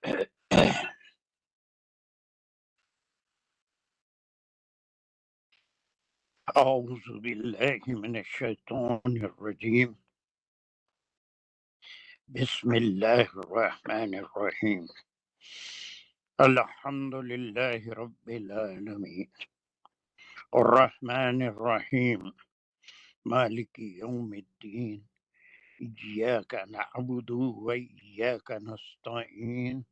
أعوذ بالله من الشيطان الرجيم بسم الله الرحمن الرحيم الحمد لله رب العالمين الرحمن الرحيم مالك يوم الدين إياك نعبد وإياك نستعين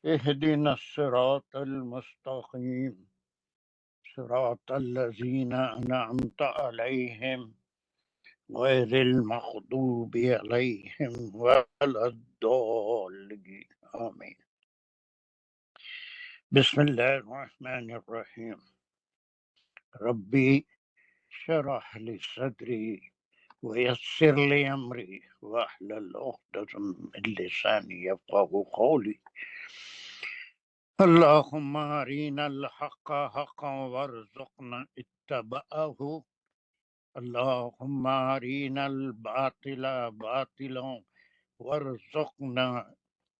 اهدنا الصراط المستقيم صراط الذين أنعمت عليهم غير المغضوب عليهم ولا الضالين آمين. بسم الله الرحمن الرحيم ربي شرح لي صدري ويسر لي أمري واحلل عقدة من لساني يفقهوا قولي اللهم أرنا الحق حقا وارزقنا اتباعه اللهم أرنا الباطل باطلا وارزقنا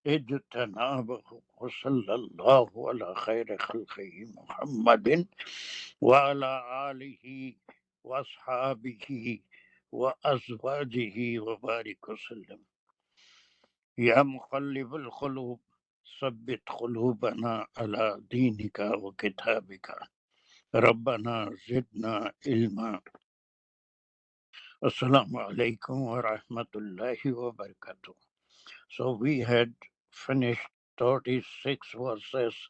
اجتنابه وصلى الله على خير خلقه محمد وعلى آله وأصحابه وأزواجه وبارك وسلم يا مقلب القلوب ثبت قلوبنا على دينك وكتابك ربنا زدنا علما. Assalamu alaikum wa rahmatullahi wa barakatuh. So we had finished 36 verses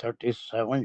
37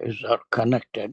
Is are connected.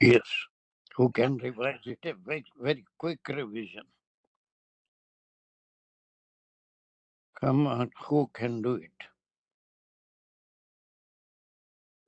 yes, who can revise it? A very, very quick revision. Come on, who can do it?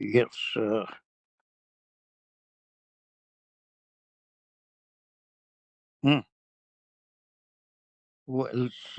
Yes. Who else?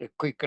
A quick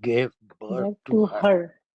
gave birth to her.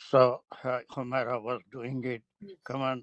So Humaira was doing it. Come on.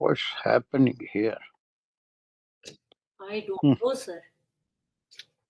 What's happening here? I don't know sir।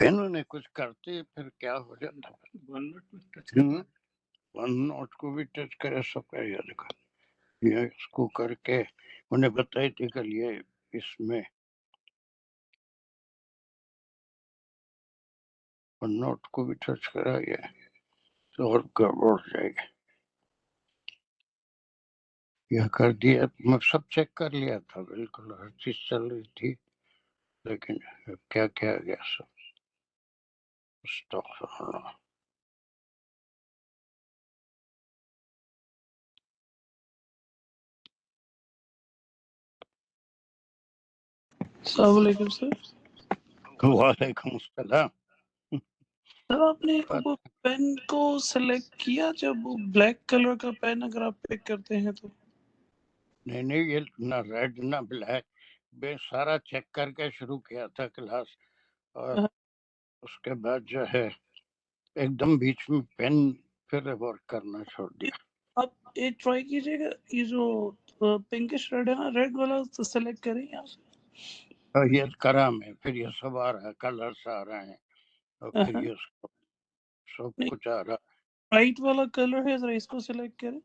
انہوں نے کچھ کرتے پھر کیا ہو جاتا، one note کو بھی touch کرے سب کا یہ دیکھا، یہ اس کو کر کے انہیں بتائی تھی کہ یہ اس میں ون نوٹ کو بھی ٹچ کرا گیا تو اور گڑبڑ ہو جائے گی. یہ کر دیا، میں سب چیک کر لیا تھا، بالکل ہر چیز چل رہی تھی، لیکن کیا کیا گیا سب. استغفر اللہ. السلام علیکم سر. وعلیکم السلام. سر آپ نے وہ پین کو سلیکٹ کیا جب وہ بلیک کلر کا پین اگر آپ پک کرتے ہیں تو؟ نہیں یہ نہ ریڈ نہ بلیک، میں سارا چیک کر کے شروع کیا تھا کلاس، اور اس کے بعد جو ہے ایک دم بیچ میں پین پھر ورک کرنا چھوڑ دیا. آپ ایک ٹرائی کیجئے گا، یہ جو پنکش ریڈ ہے نا، ریڈ والا تو سلیکٹ کریں یہاں سے. اور یہ کرا میں پھر یہ سب آ رہا ہے، کلرس آ رہے ہیں، اور پھر یہ سب کچھ آ رہا. رائٹ والا کلر ہے، ذرا اس کو سلیکٹ کریں.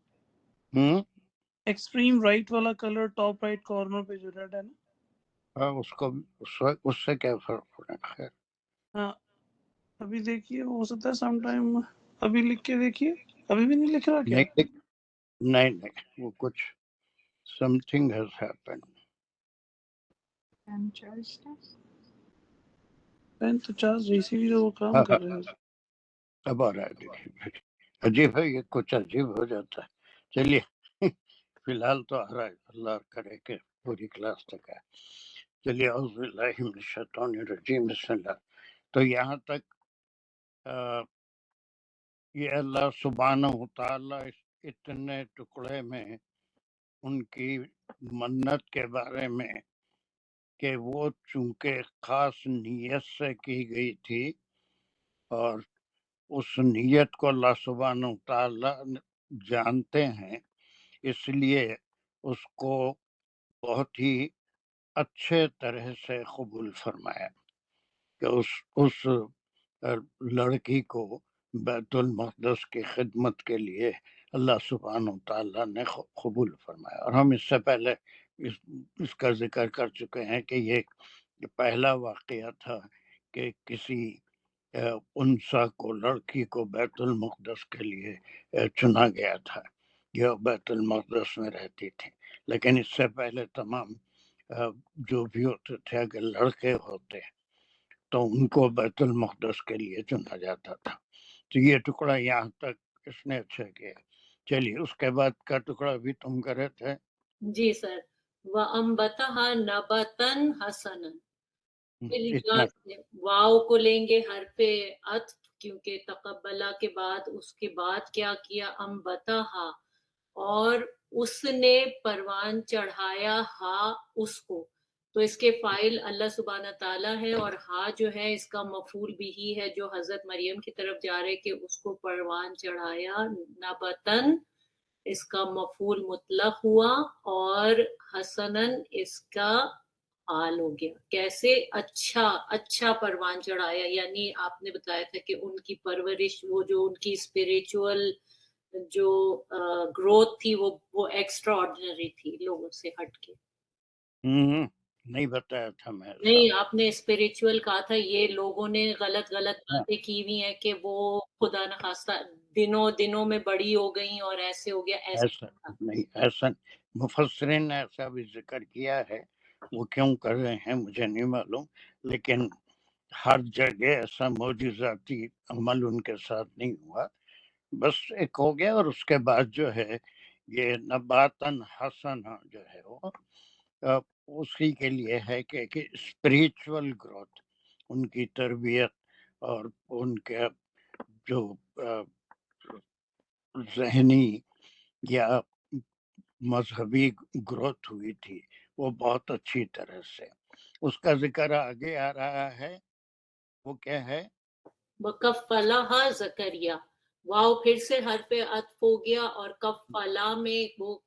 ایکسٹریم رائٹ والا کلر ٹاپ رائٹ کارنر پہ جو ریڈ ہے نا، اس کو اس سے کیا فرق پڑا. خیر ہاں ابھی دیکھیے، ہو سکتا ہے سم ٹائم ابھی لکھ کے دیکھیے. ابھی بھی نہیں لکھ رہا کیا؟ نہیں وہ کچھ something has happen. Pen تو چارج جیسی بھی وہ کام کر رہے ہیں. اب آ رہا ہے، دیکھیے عجیب ہے، یہ کچھ عجیب ہو جاتا ہے. چلیے فی الحال تو آ رہا ہے، اللہ کرے کہ پوری کلاس تک ہے. چلیے اعوذ باللہ من الشیطان الرجیم، بسم اللہ. تو یہاں تک یہ اللہ سبحانہ وتعالی اتنے ٹکڑے میں ان کی منت کے بارے میں کہ وہ چونکہ خاص نیت سے کی گئی تھی، اور اس نیت کو اللہ سبحانہ وتعالی جانتے ہیں، اس لیے اس کو بہت ہی اچھے طرح سے قبول فرمایا کہ اس لڑکی کو بیت المقدس کی خدمت کے لیے اللہ سبحانہ وتعالی نے قبول فرمایا. اور ہم اس سے پہلے اس کا ذکر کر چکے ہیں کہ یہ پہلا واقعہ تھا کہ کسی انسا کو، لڑکی کو بیت المقدس کے لیے چنا گیا تھا. یہ بیت المقدس میں رہتی تھی، لیکن اس سے پہلے تمام جو بھی ہوتے تھے اگر لڑکے ہوتے تو ان کو بیت المقدس کے لیے چنا جاتا تھا. تو یہ ٹکڑا یہاں تک اس نے اچھا کیا. چلیے اس کے بعد کا ٹکڑا بھی تم کرے تھے. جی سر. وَأَنبَتَهَا نَبَاتًا حَسَنًا. واو کو لیں گے حرف عطف، کیونکہ تقبلہ کے بعد اس کے بعد کیا کیا، انبتہا، اور اس نے پروان چڑھایا ہا اس کو. تو اس کے فائل اللہ سبحانہ تعالیٰ ہے، اور ہا جو ہے اس کا مفعول بھی ہے جو حضرت مریم کی طرف جا رہے کہ اس کو پروان چڑھایا. نبتن اس کا مفعول مطلق ہوا، اور حسنن اس کا حال ہو گیا. کیسے؟ اچھا پروان چڑھایا، یعنی آپ نے بتایا تھا کہ ان کی پرورش، وہ جو ان کی اسپریچول جو گروتھ تھی وہ ایکسٹرا آرڈنری تھی لوگوں سے ہٹ کے. نہیں بتایا تھا میں. نہیں، آپ نے اسپریچول کہا تھا، یہ لوگوں نے غلط باتیں کی ہوئی ہیں کہ وہ خدا نخواستہ دنوں میں بڑی ہو گئیں اور ایسے ہو گیا. ایسا نہیں، ایسا مفسرین نے ایسا بھی ذکر کیا ہے، وہ کیوں کر رہے ہیں مجھے نہیں معلوم، لیکن ہر جگہ ایسا معجزاتی عمل ان کے ساتھ نہیں ہوا. بس ایک ہو گیا، اور اس کے بعد جو ہے یہ نباتن حسنا جو ہے وہ اسی کے لیے ہے کہ اسپریچول گروتھ، ان کی تربیت اور ان کے جو ذہنی یا مذہبی گروتھ ہوئی تھی وہ بہت اچھی طرح سے. اس کا ذکر آگے آ رہا ہے، وہ کیا ہے؟ وَكَفَّلَهَا زَكَرِيَّا. واو پھر سے حرف عطف ہو گیا، اور کفلا میں وہ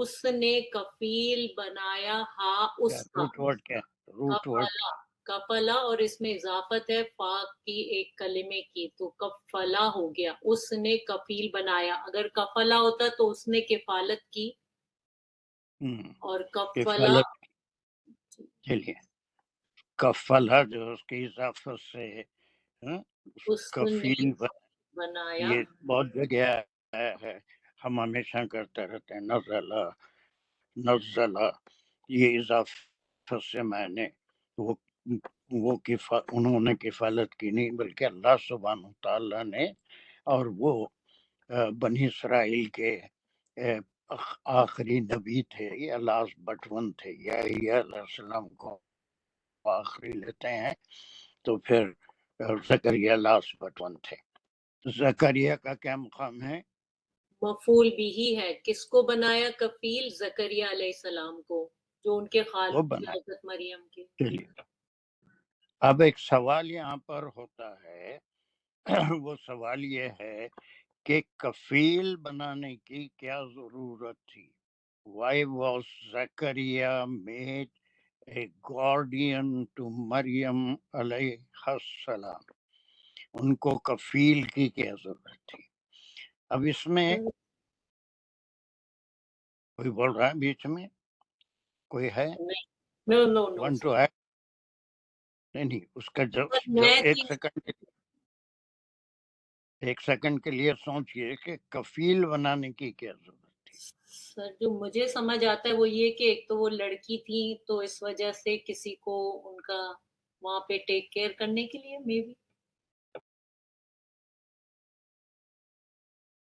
اس نے کفیل بنایا ہا اس کا. روٹ ورڈ کیا؟ روٹ ورڈ کفلا اور اس میں اضافت ہے فا کی ایک کلمے کی، تو کفلا ہو گیا، اس نے کفیل بنایا. اگر کفلا ہوتا تو اس نے کفالت کی، اور کفلا کفالت کے لیے کفلا جو اس کی اضافت سے اس کفیل نے بنایا. یہ بہت جگہ ہے، ہم ہمیشہ کرتے رہتے ہیں نزلہ، یہ اضافت سے میں نے وہ انہوں نے کفالت کی نہیں، بلکہ اللہ سبحانہ تعالیٰ نے. اور وہ بنی اسرائیل کے آخری نبی تھے، یا لاسٹ بٹ ون تھے، یا علیہ السلام کو آخری لیتے ہیں، تو پھر زکریا لاسٹ بٹ ون تھے. زکریا کا کیا مقام ہے؟ مفعول بھی ہے. کس کو بنایا کفیل؟ زکریا علیہ السلام کو، جو ان کے وہ خالد بنایا. حضرت مریم کے. چلیے، اب ایک سوال یہاں پر ہوتا ہے، وہ سوال یہ ہے کہ کفیل بنانے کی کیا ضرورت تھی؟ Why was Zachariah made a guardian to Maryam علیہ السلام؟ ان کو کفیل کی کیا ضرورت تھی؟ اب اس میں کوئی بول رہا ہے بیچ میں؟ کوئی ہے؟ نو Want to add؟ نہیں، اس کا جو میں ایک سیکنڈ کے لیے سوچئے کہ کفیل بنانے کی کیا ضرورت تھی؟ سر جو مجھے سمجھ آتا ہے وہ یہ کہ ایک تو وہ لڑکی تھی، تو اس وجہ سے کسی کو ان کا وہاں پہ ٹیک کیئر کرنے کے لیے مے بی.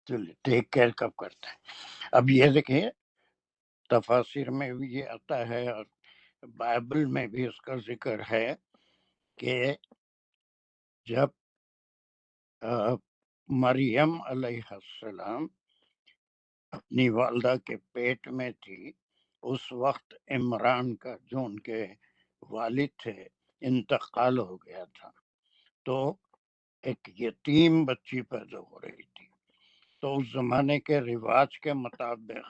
چلیے، ٹیک کیئر کب کرتے ہیں؟ اب یہ دیکھیں، تفاسیر میں بھی یہ آتا ہے اور بائبل میں بھی اس کا ذکر ہے کہ جب مریم علیہ السلام اپنی والدہ کے پیٹ میں تھی، اس وقت عمران کا جو ان کے والد تھے انتقال ہو گیا تھا، تو ایک یتیم بچی پیدا ہو رہی تھی. تو اس زمانے کے رواج کے مطابق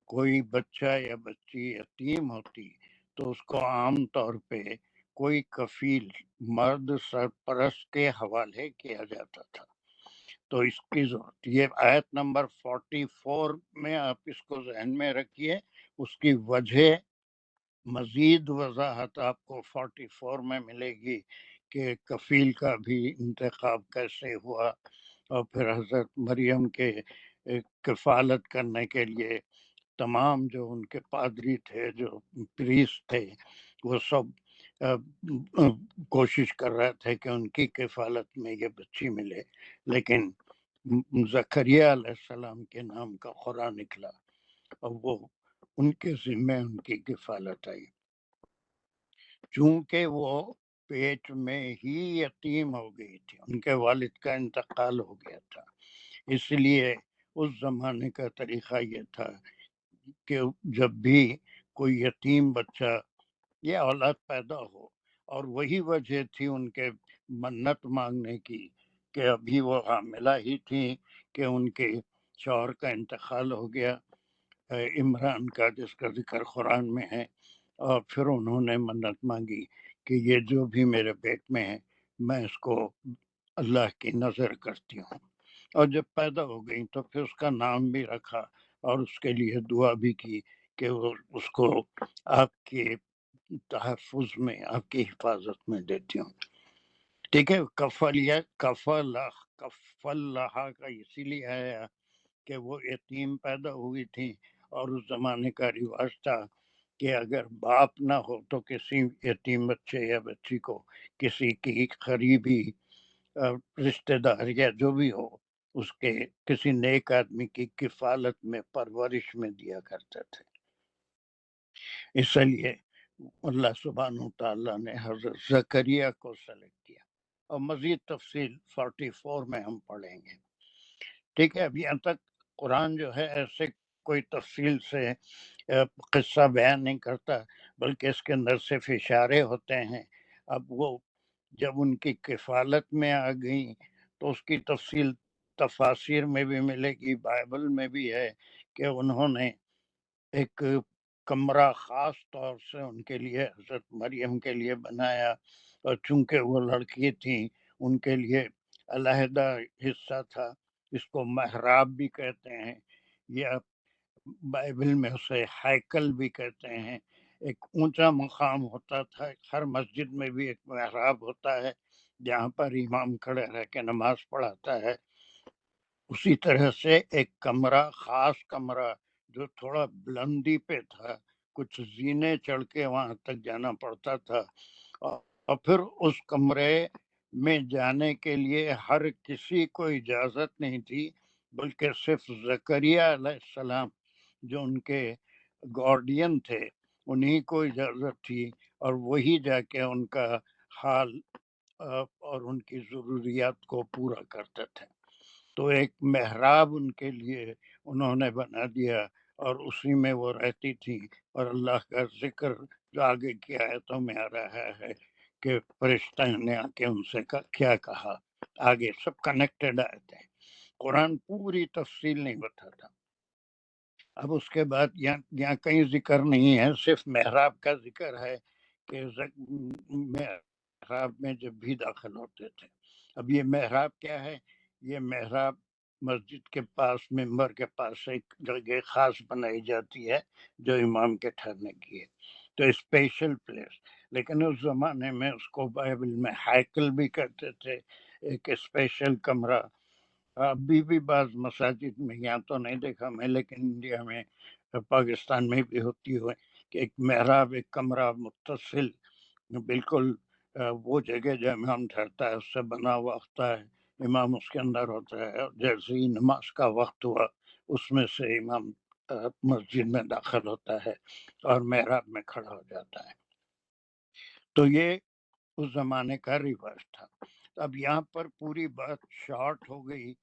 کوئی بچہ یا بچی یتیم ہوتی تو اس کو عام طور پہ کوئی کفیل مرد سرپرست کے حوالے کیا جاتا تھا. تو اس کی ضرورت، یہ آیت نمبر 44 میں آپ اس کو ذہن میں رکھیے. اس کی وجہ مزید وضاحت آپ کو 44 میں ملے گی کہ کفیل کا بھی انتخاب کیسے ہوا، اور پھر حضرت مریم کے کفالت کرنے کے لیے تمام جو ان کے پادری تھے، جو پریسٹ تھے، وہ سب کوشش کر رہے تھے کہ ان کی کفالت میں یہ بچی ملے، لیکن زکریا علیہ السلام کے نام کا قرآن نکلا اور وہ ان کے ذمہ ان کی کفالت آئی. چونکہ وہ پیٹ میں ہی یتیم ہو گئی تھی، ان کے والد کا انتقال ہو گیا تھا، اس لیے اس زمانے کا طریقہ یہ تھا کہ جب بھی کوئی یتیم بچہ یا اولاد پیدا ہو، اور وہی وجہ تھی ان کے منت مانگنے کی کہ ابھی وہ حاملہ ہی تھی کہ ان کے شوہر کا انتقال ہو گیا، عمران کا، جس کا ذکر قرآن میں ہے، اور پھر انہوں نے منت مانگی کہ یہ جو بھی میرے پیٹ میں ہے میں اس کو اللہ کی نظر کرتی ہوں. اور جب پیدا ہو گئی تو پھر اس کا نام بھی رکھا اور اس کے لیے دعا بھی کی کہ وہ اس کو آپ کے تحفظ میں، آپ کی حفاظت میں دیتی ہوں. ٹھیک ہے، کفلہ کا اسی لیے ہے کہ وہ یتیم پیدا ہوئی تھی، اور اس زمانے کا رواج تھا کہ اگر باپ نہ ہو تو کسی یتیم بچے یا بچی کو کسی کی قریبی رشتہ دار یا جو بھی ہو اس کے کسی نیک آدمی کی کفالت میں، پرورش میں دیا کرتے تھے. اس لیے اللہ سبحانہ تعالیٰ نے حضرت زکریا کو سلیکٹ کیا، اور مزید تفصیل 44 میں ہم پڑھیں گے. ٹھیک ہے، اب یہاں تک قرآن جو ہے ایسے کوئی تفصیل سے قصہ بیان نہیں کرتا، بلکہ اس کے اندر صرف اشارے ہوتے ہیں. اب وہ جب ان کی کفالت میں آ گئیں تو اس کی تفصیل تفاسیر میں بھی ملے گی، بائبل میں بھی ہے کہ انہوں نے ایک کمرہ خاص طور سے ان کے لیے، حضرت مریم کے لیے بنایا، اور چونکہ وہ لڑکی تھیں ان کے لیے علیحدہ حصہ تھا، اس کو محراب بھی کہتے ہیں یا بائبل میں اسے ہیکل بھی کہتے ہیں۔ ایک اونچا مقام ہوتا تھا، ہر مسجد میں بھی ایک محراب ہوتا ہے جہاں پر امام کھڑے رہ کے نماز پڑھاتا ہے۔ اسی طرح سے ایک کمرہ، خاص کمرہ جو تھوڑا بلندی پہ تھا، کچھ زینے چڑھ کے وہاں تک جانا پڑتا تھا، اور پھر اس کمرے میں جانے کے لیے ہر کسی کو اجازت نہیں تھی، بلکہ صرف زکریا علیہ السلام جو ان کے گارڈین تھے انہی کو اجازت تھی، اور وہی جا کے ان کا حال اور ان کی ضروریات کو پورا کرتے تھے۔ تو ایک محراب ان کے لیے انہوں نے بنا دیا اور اسی میں وہ رہتی تھی، اور اللہ کا ذکر جو آگے کی آیتوں میں آ رہا ہے کہ فرشتہ نے آ کے ان سے کیا کہا، آگے سب کنیکٹڈ آیتیں ہیں، قرآن پوری تفصیل نہیں بتاتا۔ اب اس کے بعد یہاں کہیں ذکر نہیں ہے، صرف محراب کا ذکر ہے کہ محراب میں جب بھی داخل ہوتے تھے۔ اب یہ محراب کیا ہے؟ یہ محراب مسجد کے پاس، ممبر کے پاس ایک جگہ خاص بنائی جاتی ہے جو امام کے ٹھہرنے کی ہے، تو اسپیشل پلیس۔ لیکن اس زمانے میں اس کو بائبل میں ہیکل بھی کہتے تھے، ایک اسپیشل کمرہ۔ ابھی بھی بعض مساجد میں، یہاں تو نہیں دیکھا میں لیکن انڈیا میں، پاکستان میں بھی ہوتی ہوئے کہ ایک محراب، ایک کمرہ متصل، بالکل وہ جگہ جو امام ٹھہرتا ہے اس سے بنا ہوا ہوتا ہے، امام اس کے اندر ہوتا ہے، اور جیسے ہی نماز کا وقت ہوا اس میں سے امام مسجد میں داخل ہوتا ہے اور محراب میں کھڑا ہو جاتا ہے۔ تو یہ اس زمانے کا رواج تھا۔ اب یہاں پر پوری بات شارٹ ہو گئی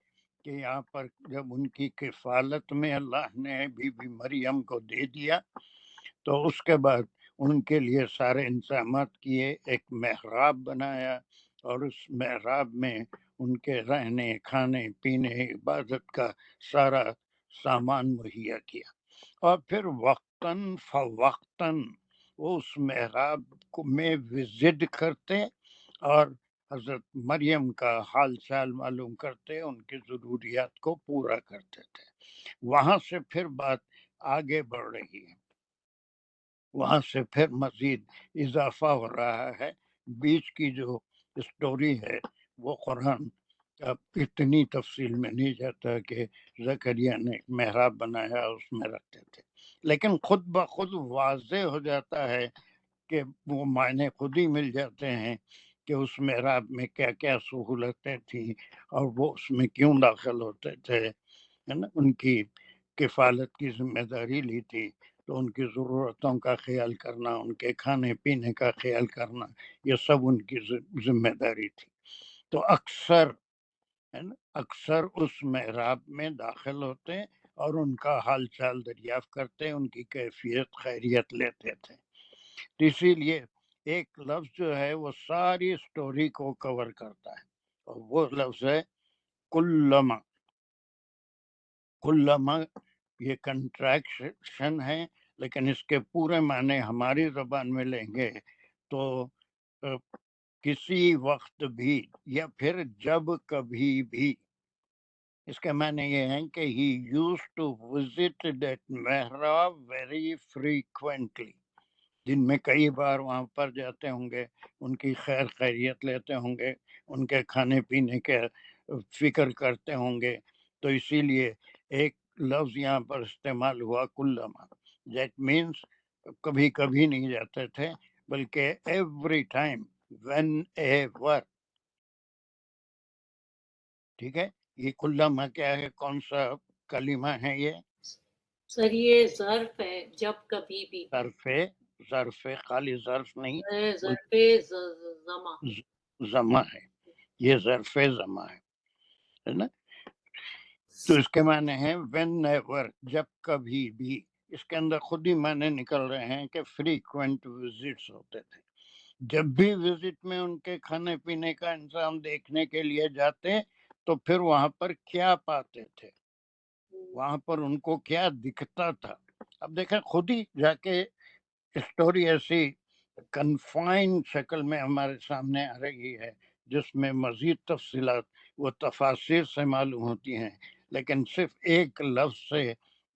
کہ یہاں پر جب ان کی کفالت میں اللہ نے بی بی مریم کو دے دیا تو اس کے بعد ان کے لیے سارے انتظامات کیے، ایک محراب بنایا اور اس محراب میں ان کے رہنے، کھانے پینے، عبادت کا سارا سامان مہیا کیا، اور پھر وقتاً فوقتاً وہ اس محراب میں وزٹ کرتے اور حضرت مریم کا حال چال معلوم کرتے، ان کی ضروریات کو پورا کرتے تھے۔ وہاں سے پھر بات آگے بڑھ رہی ہے، وہاں سے پھر مزید اضافہ ہو رہا ہے۔ بیچ کی جو اسٹوری ہے وہ قرآن اب اتنی تفصیل میں نہیں جاتا کہ زکریا نے ایک محراب بنایا اس میں رکھتے تھے، لیکن خود بخود واضح ہو جاتا ہے کہ وہ معنی خود ہی مل جاتے ہیں کہ اس محراب میں کیا کیا سہولتیں تھیں اور وہ اس میں کیوں داخل ہوتے تھے، ہے نا۔ ان کی کفالت کی ذمہ داری لی تھی تو ان کی ضرورتوں کا خیال کرنا، ان کے کھانے پینے کا خیال کرنا، یہ سب ان کی ذمہ داری تھی۔ تو اکثر ہے نا، اکثر اس محراب میں داخل ہوتے اور ان کا حال چال دریافت کرتے، ان کی کیفیت خیریت لیتے تھے۔ تو اسی لیے ایک لفظ جو ہے وہ ساری سٹوری کو کور کرتا ہے، اور وہ لفظ ہے کلما۔ کلما یہ کنٹریکشن ہے، لیکن اس کے پورے معنی ہماری زبان میں لیں گے تو کسی وقت بھی یا پھر جب کبھی بھی۔ اس کے معنی یہ ہے کہ he used to visit that محراب very frequently، دن میں کئی بار وہاں پر جاتے ہوں گے، ان کی خیر خیریت لیتے ہوں گے، ان کے کھانے پینے کے فکر کرتے ہوں گے۔ تو اسی لیے ایک لفظ یہاں پر استعمال ہوا کلما، دیٹ مینس کبھی کبھی نہیں جاتے تھے بلکہ ایوری ٹائم، وین ایور۔ ٹھیک ہے، یہ کلما کیا ہے، کون سا کلمہ ہے یہ؟ سر یہ ظرف ہے، جب کبھی بھی، ظرف خالی ظرف نہیں، ظرف زمہ، زمہ ہے، یہ ظرف زمہ ہے نا۔ تو اس کے معنی ہیں وین ایور، جب کبھی بھی۔ اس کے اندر خود ہی معنی نکل رہے ہیں کہ فریکوینٹ وزٹس ہوتے تھے، جب بھی وزٹ میں ان کے کھانے پینے کا انتظام دیکھنے کے لیے جاتے تو پھر وہاں پر کیا پاتے تھے، وہاں پر ان کو کیا دکھتا تھا۔ اب دیکھیں خود ہی جا کے اسٹوری ایسی کنفائن شکل میں ہمارے سامنے آ رہی ہے، جس میں مزید تفصیلات وہ تفاسیر سے معلوم ہوتی ہیں، لیکن صرف ایک لفظ سے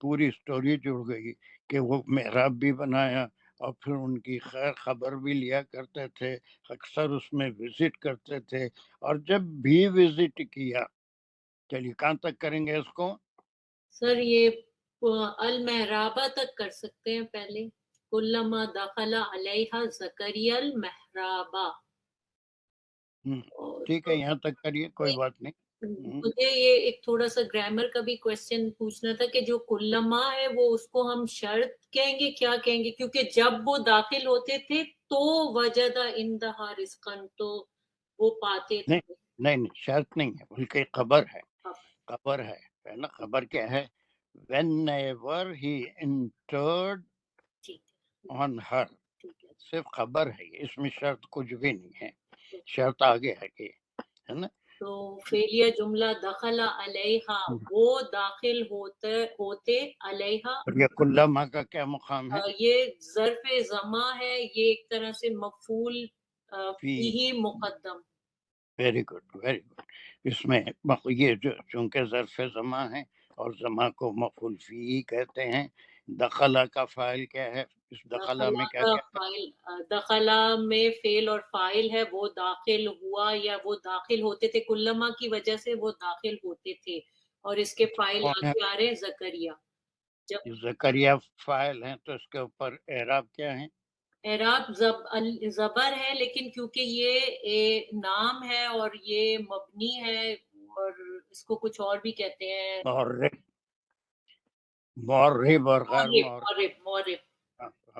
پوری سٹوری جڑ گئی کہ وہ محراب بھی بنایا اور پھر ان کی خیر خبر بھی لیا کرتے تھے، اکثر اس میں وزٹ کرتے تھے، اور جب بھی وزٹ کیا، چلیے کہاں تک کریں گے اس کو؟ سر یہ المحرابہ تک کر سکتے ہیں پہلے، کلما دخل علیہا زکریا المحرابہ. ٹھیک ہے، یہاں تک کریے، کوئی بات نہیں. مجھے یہ ایک تھوڑا سا گرامر کا بھی کوشچن پوچھنا تھا کہ جو کلما ہے وہ اس کو ہم شرط کہیں گے، کیا کہیں گے؟ کیونکہ جب وہ داخل ہوتے تھے تو وجد عندہا رزقن، تو وہ پاتے تھے. نہیں، شرط نہیں ہے، بلکہ خبر ہے. خبر ہے نا. خبر کیا ہے؟ whenever he entered on her، صرف خبر ہے، اس میں شرط کچھ بھی نہیں ہے. شرط آگے ہے کہ، ہے نا. تو فعلیہ جملہ دخل علیہا، وہ داخل ہوتے علیہا. یہ کلما کا کیا مقام ہے؟ یہ ظرف زماں ہے، یہ ایک طرح سے مفعول فیہ مقدم. Very good, very good. اس میں یہ جو چونکہ ظرف زماں ہے اور زماں کو مفعول فیہ کہتے ہیں. دخلا کا فاعل کیا ہے؟ اس دخلا میں کیا کیا ہے؟ دخلا میں فعل اور فاعل ہے، وہ داخل ہوا یا وہ داخل ہوتے تھے، کلما کی وجہ سے وہ داخل ہوتے تھے، اور اس کے فاعل آگے آ رہے ہیں زکریا. جب زکریا فاعل ہیں تو اس کے اوپر اعراب کیا ہے؟ اعراب زبر ہے، لیکن کیونکہ یہ نام ہے اور یہ مبنی ہے، اور اس کو کچھ اور بھی کہتے ہیں، مورب اور غیر مورب. مورب.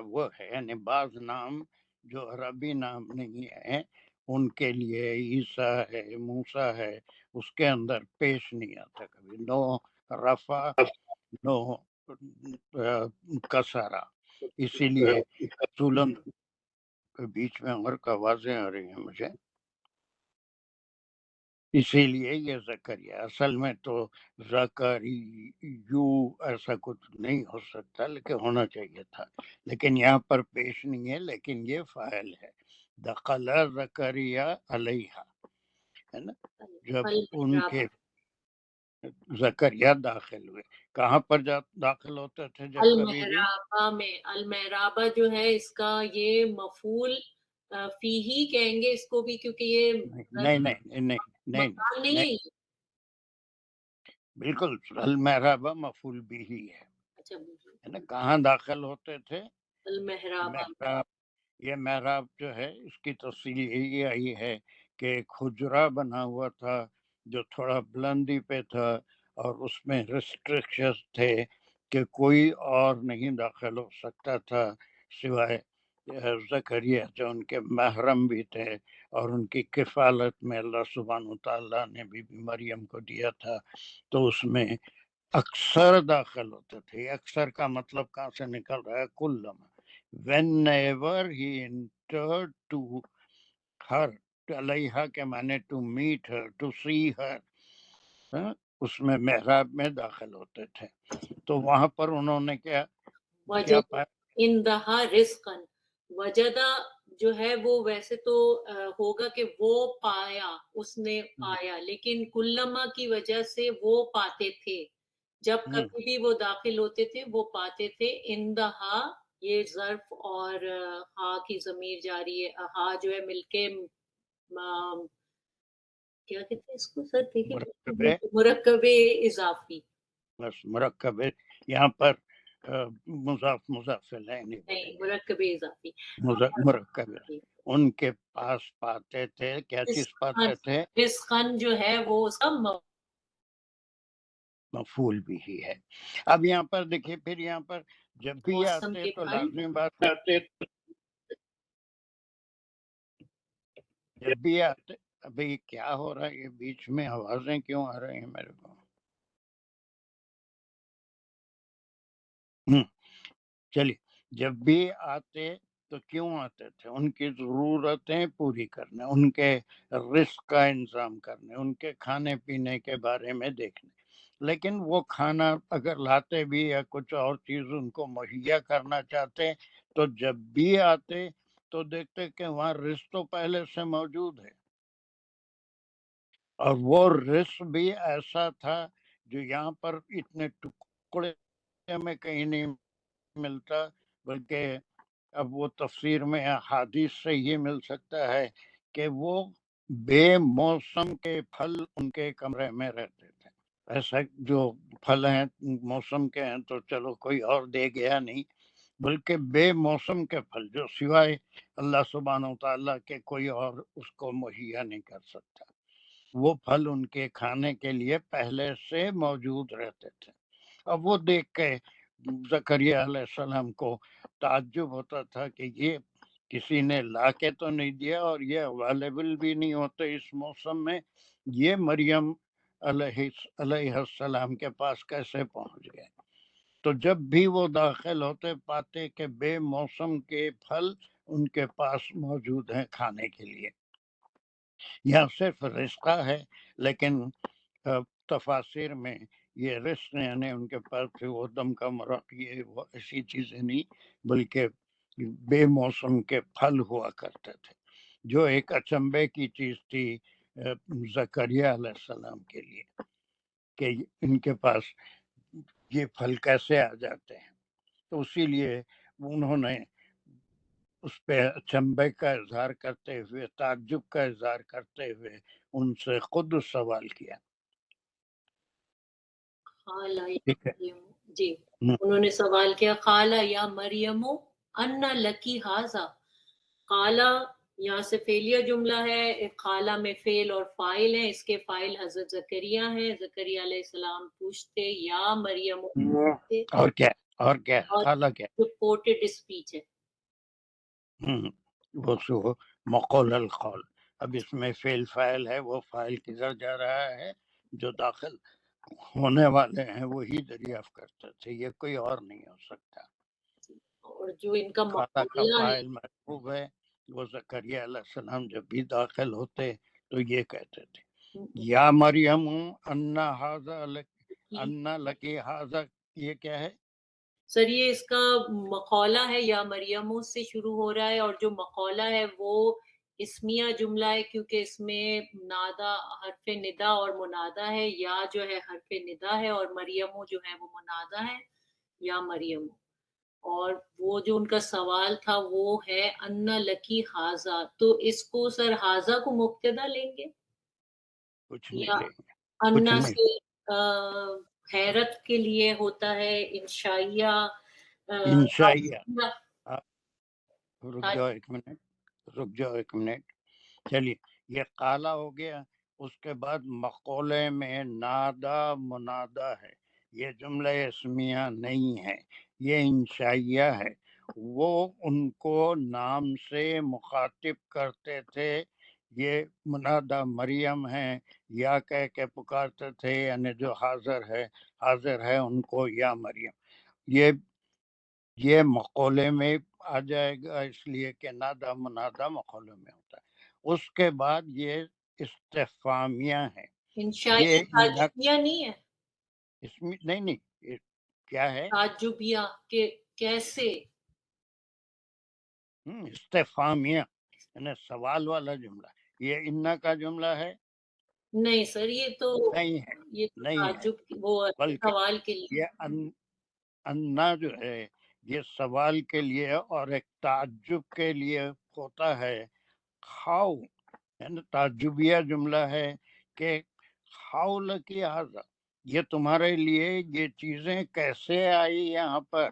وہ ہے، یعنی بعض نام جو عربی نام نہیں ہے ان کے لیے عیسیٰ ہے، موسیٰ ہے، اس کے اندر پیش نہیں آتا کبھی. نو رفع، نو کسرہ. اسی لیے اصولاً بیچ میں عمر کا آوازیں آ رہی ہیں مجھے، اسی لیے یہ زکریا. اصل میں تو زکریو ایسا کچھ نہیں ہو سکتا، لیکن ہونا چاہیے تھا، لیکن یہاں پر پیش نہیں ہے، لیکن یہ فاعل ہے. دخل زکریا علیہا، ہے نا. جب ان کے زکریا داخل ہوئے، کہاں پر داخل ہوتے تھے جب کبھی بھی؟ المحرابہ میں. المحرابہ جو ہے اس کا یہ مفعول فیہی کہیں گے اس کو بھی، کیونکہ یہ نہیں، بالکل. المحرابہ مفعول بھی ہے. اچھا، کہاں داخل ہوتے تھے؟ المحرابہ. محراب. یہ محراب جو ہے اس کی تفصیل یہی آئی ہے کہ ایک حجرہ بنا ہوا تھا جو تھوڑا بلندی پہ تھا، اور اس میں ریسٹرکشن تھے کہ کوئی اور نہیں داخل ہو سکتا تھا سوائے زکریا، جو ان کے محرم بھی تھے، اور ان کی کفالت میں اللہ سبحانہ وتعالیٰ نے بھی مریم کو دیا تھا، تو اس میں اکثر داخل ہوتے تھے. اکثر کا مطلب کہاں سے نکل رہا ہے؟ کلما. whenever he entered to her، علیہا کے معنی to meet her، to see her، اس میں محراب میں داخل ہوتے تھے. تو وہاں پر انہوں نے کیا پایا؟ اندہا رزقن. وجدہ جو ہے وہ ویسے تو ہوگا کہ وہ پایا، اس نے پایا، لیکن کلما کی وجہ سے وہ پاتے تھے. جب کبھی بھی وہ داخل ہوتے تھے وہ پاتے تھے. اندہا یہ ظرف اور ہا کی ضمیر جاری ہے، ہا جو ہے مل کے کیا کہتے ہیں اس کو سر؟ دیکھیں، مرکب اضافی. بس مرکب یہاں پر مضاف مضافل ہے، نہیں، مرکب اضافی. مرکب. ان کے پاس پاتے تھے، کیا چیز پاتے تھے؟ رزقن جو ہے وہ اس کا مفعول بھی ہی ہے. اب یہاں پر دیکھیے، پھر یہاں پر جب بھی آتے تو لازمی بات آتے، جب بھی آتے. ابھی کیا ہو رہا ہے؟ یہ بیچ میں آوازیں کیوں آ رہی ہیں میرے کو؟ چلیے، جب بھی آتے تو کیوں آتے تھے؟ ان کی ضرورتیں پوری کرنے، ان کے رزق کا انتظام کرنے، ان کے کھانے پینے کے بارے میں دیکھنے. لیکن وہ کھانا اگر لاتے بھی یا کچھ اور چیز ان کو مہیا کرنا چاہتے تو جب بھی آتے تو دیکھتے کہ وہاں رزق تو پہلے سے موجود ہے، اور وہ رزق بھی ایسا تھا جو یہاں پر اتنے ٹکڑے میں کہیں نہیں ملتا، بلکہ اب وہ تفسیر میں حدیث سے یہ مل سکتا ہے کہ وہ بے موسم کے پھل ان کے کمرے میں رہتے تھے. ایسا جو پھل ہیں موسم کے ہیں تو چلو کوئی اور دے گیا نہیں، بلکہ بے موسم کے پھل جو سوائے اللہ سبحانہ و تعالیٰ کے کوئی اور اس کو مہیا نہیں کر سکتا، وہ پھل ان کے کھانے کے لیے پہلے سے موجود رہتے تھے. اب وہ دیکھ کے زکریا علیہ السلام کو تعجب ہوتا تھا کہ یہ کسی نے لا کے تو نہیں دیا اور یہ اویلیبل بھی نہیں ہوتے اس موسم میں، یہ مریم علیہ السلام کے پاس کیسے پہنچ گئے. تو جب بھی وہ داخل ہوتے پاتے کہ بے موسم کے پھل ان کے پاس موجود ہیں کھانے کے لیے. یہاں صرف رزقہ ہے، لیکن تفاسیر میں یہ رزق یعنی ان کے پاس وہ دم کا مرق یہ وہ ایسی چیزیں نہیں، بلکہ بے موسم کے پھل ہوا کرتے تھے، جو ایک اچنبے کی چیز تھی زکریا علیہ السلام کے لیے کہ ان کے پاس یہ پھل کیسے آ جاتے ہیں. تو اسی لیے انہوں نے اس پہ اچنبے کا اظہار کرتے ہوئے، تعجب کا اظہار کرتے ہوئے ان سے خود سوال کیا. ٹھیک ہے جی انہوں نے سوال کیا، قالا یا مریم انا لکی ھذا. قالا یہاں سے فعلیہ جملہ ہے، قالا میں فعل اور فاعل ہیں، اس کے فاعل حضرت زکریا ہیں. زکریا علیہ السلام پوچھتے یا مریم، اور کیا قالا کیا سپورٹڈ اسپیچ ہے. وہ سو مقول القول. اب اس میں فعل فاعل ہے، وہ فاعل کدھر جا رہا ہے؟ جو داخل ہونے والے ہیں وہی دریافت کرتے تھے، یہ کوئی اور نہیں ہو سکتا. اور جو ان کا قالا کا مقولہ ہے، فاعل محبوب ہے، وہ زکریا علیہ السلام جب بھی داخل ہوتے تو یہ کہتے تھے یا مریم انا ھذا لک، انا لکی ھذا. یہ کیا ہے سر؟ یہ اس کا مقولہ ہے، یا مریم سے شروع ہو رہا ہے، اور جو مقولہ ہے وہ اسمیہ جملہ ہے، کیونکہ اس میں نادا حرف ندا اور منادا ہے. یا جو ہے حرف ندا ہے اور مریم جو ہے وہ منادا ہے، یا مریم. اور وہ جو ان کا سوال تھا وہ ہے انا لکی ھذا، تو اس کو سر ھذا کو مبتدا لیں گے کچھ نہیں یا لیں گے، کچھ انا نہیں. سے حیرت کے لیے ہوتا ہے انشائیہ. انشائیہ. رک جاؤ ایک منٹ. چلیے یہ قالا ہو گیا، اس کے بعد مقولے میں نادا منادا ہے. یہ جملہ اسمیہ نہیں ہے، یہ انشائیہ ہے. وہ ان کو نام سے مخاطب کرتے تھے، یہ منادا مریم ہیں یا کہہ کے پکارتے تھے، یعنی جو حاضر ہے ان کو یا مریم. یہ مقولے میں آ جائے گا، اس لیے کہ نادا منادا مقولے میں ہوتا ہے. اس کے بعد یہ استفہامیہ ہے. انشائیہ یہ تعجبیہ نہیں ہے، اس میں نہیں یہ کیا ہے تعجبیہ کہ کیسے. استفہامیہ یعنی سوال والا جملہ. یہ انا کا جملہ ہے؟ نہیں سر، یہ تو نہیں ہے تعجب وہ بلکہ سوال کے لیے. یہ انا جو ہے یہ سوال کے لیے اور ایک تعجب کے لیے ہوتا ہے. خاؤ یعنی تعجبیہ جملہ ہے کہ خاؤ لکی ھذا، یہ تمہارے لیے یہ چیزیں کیسے آئی یہاں پر،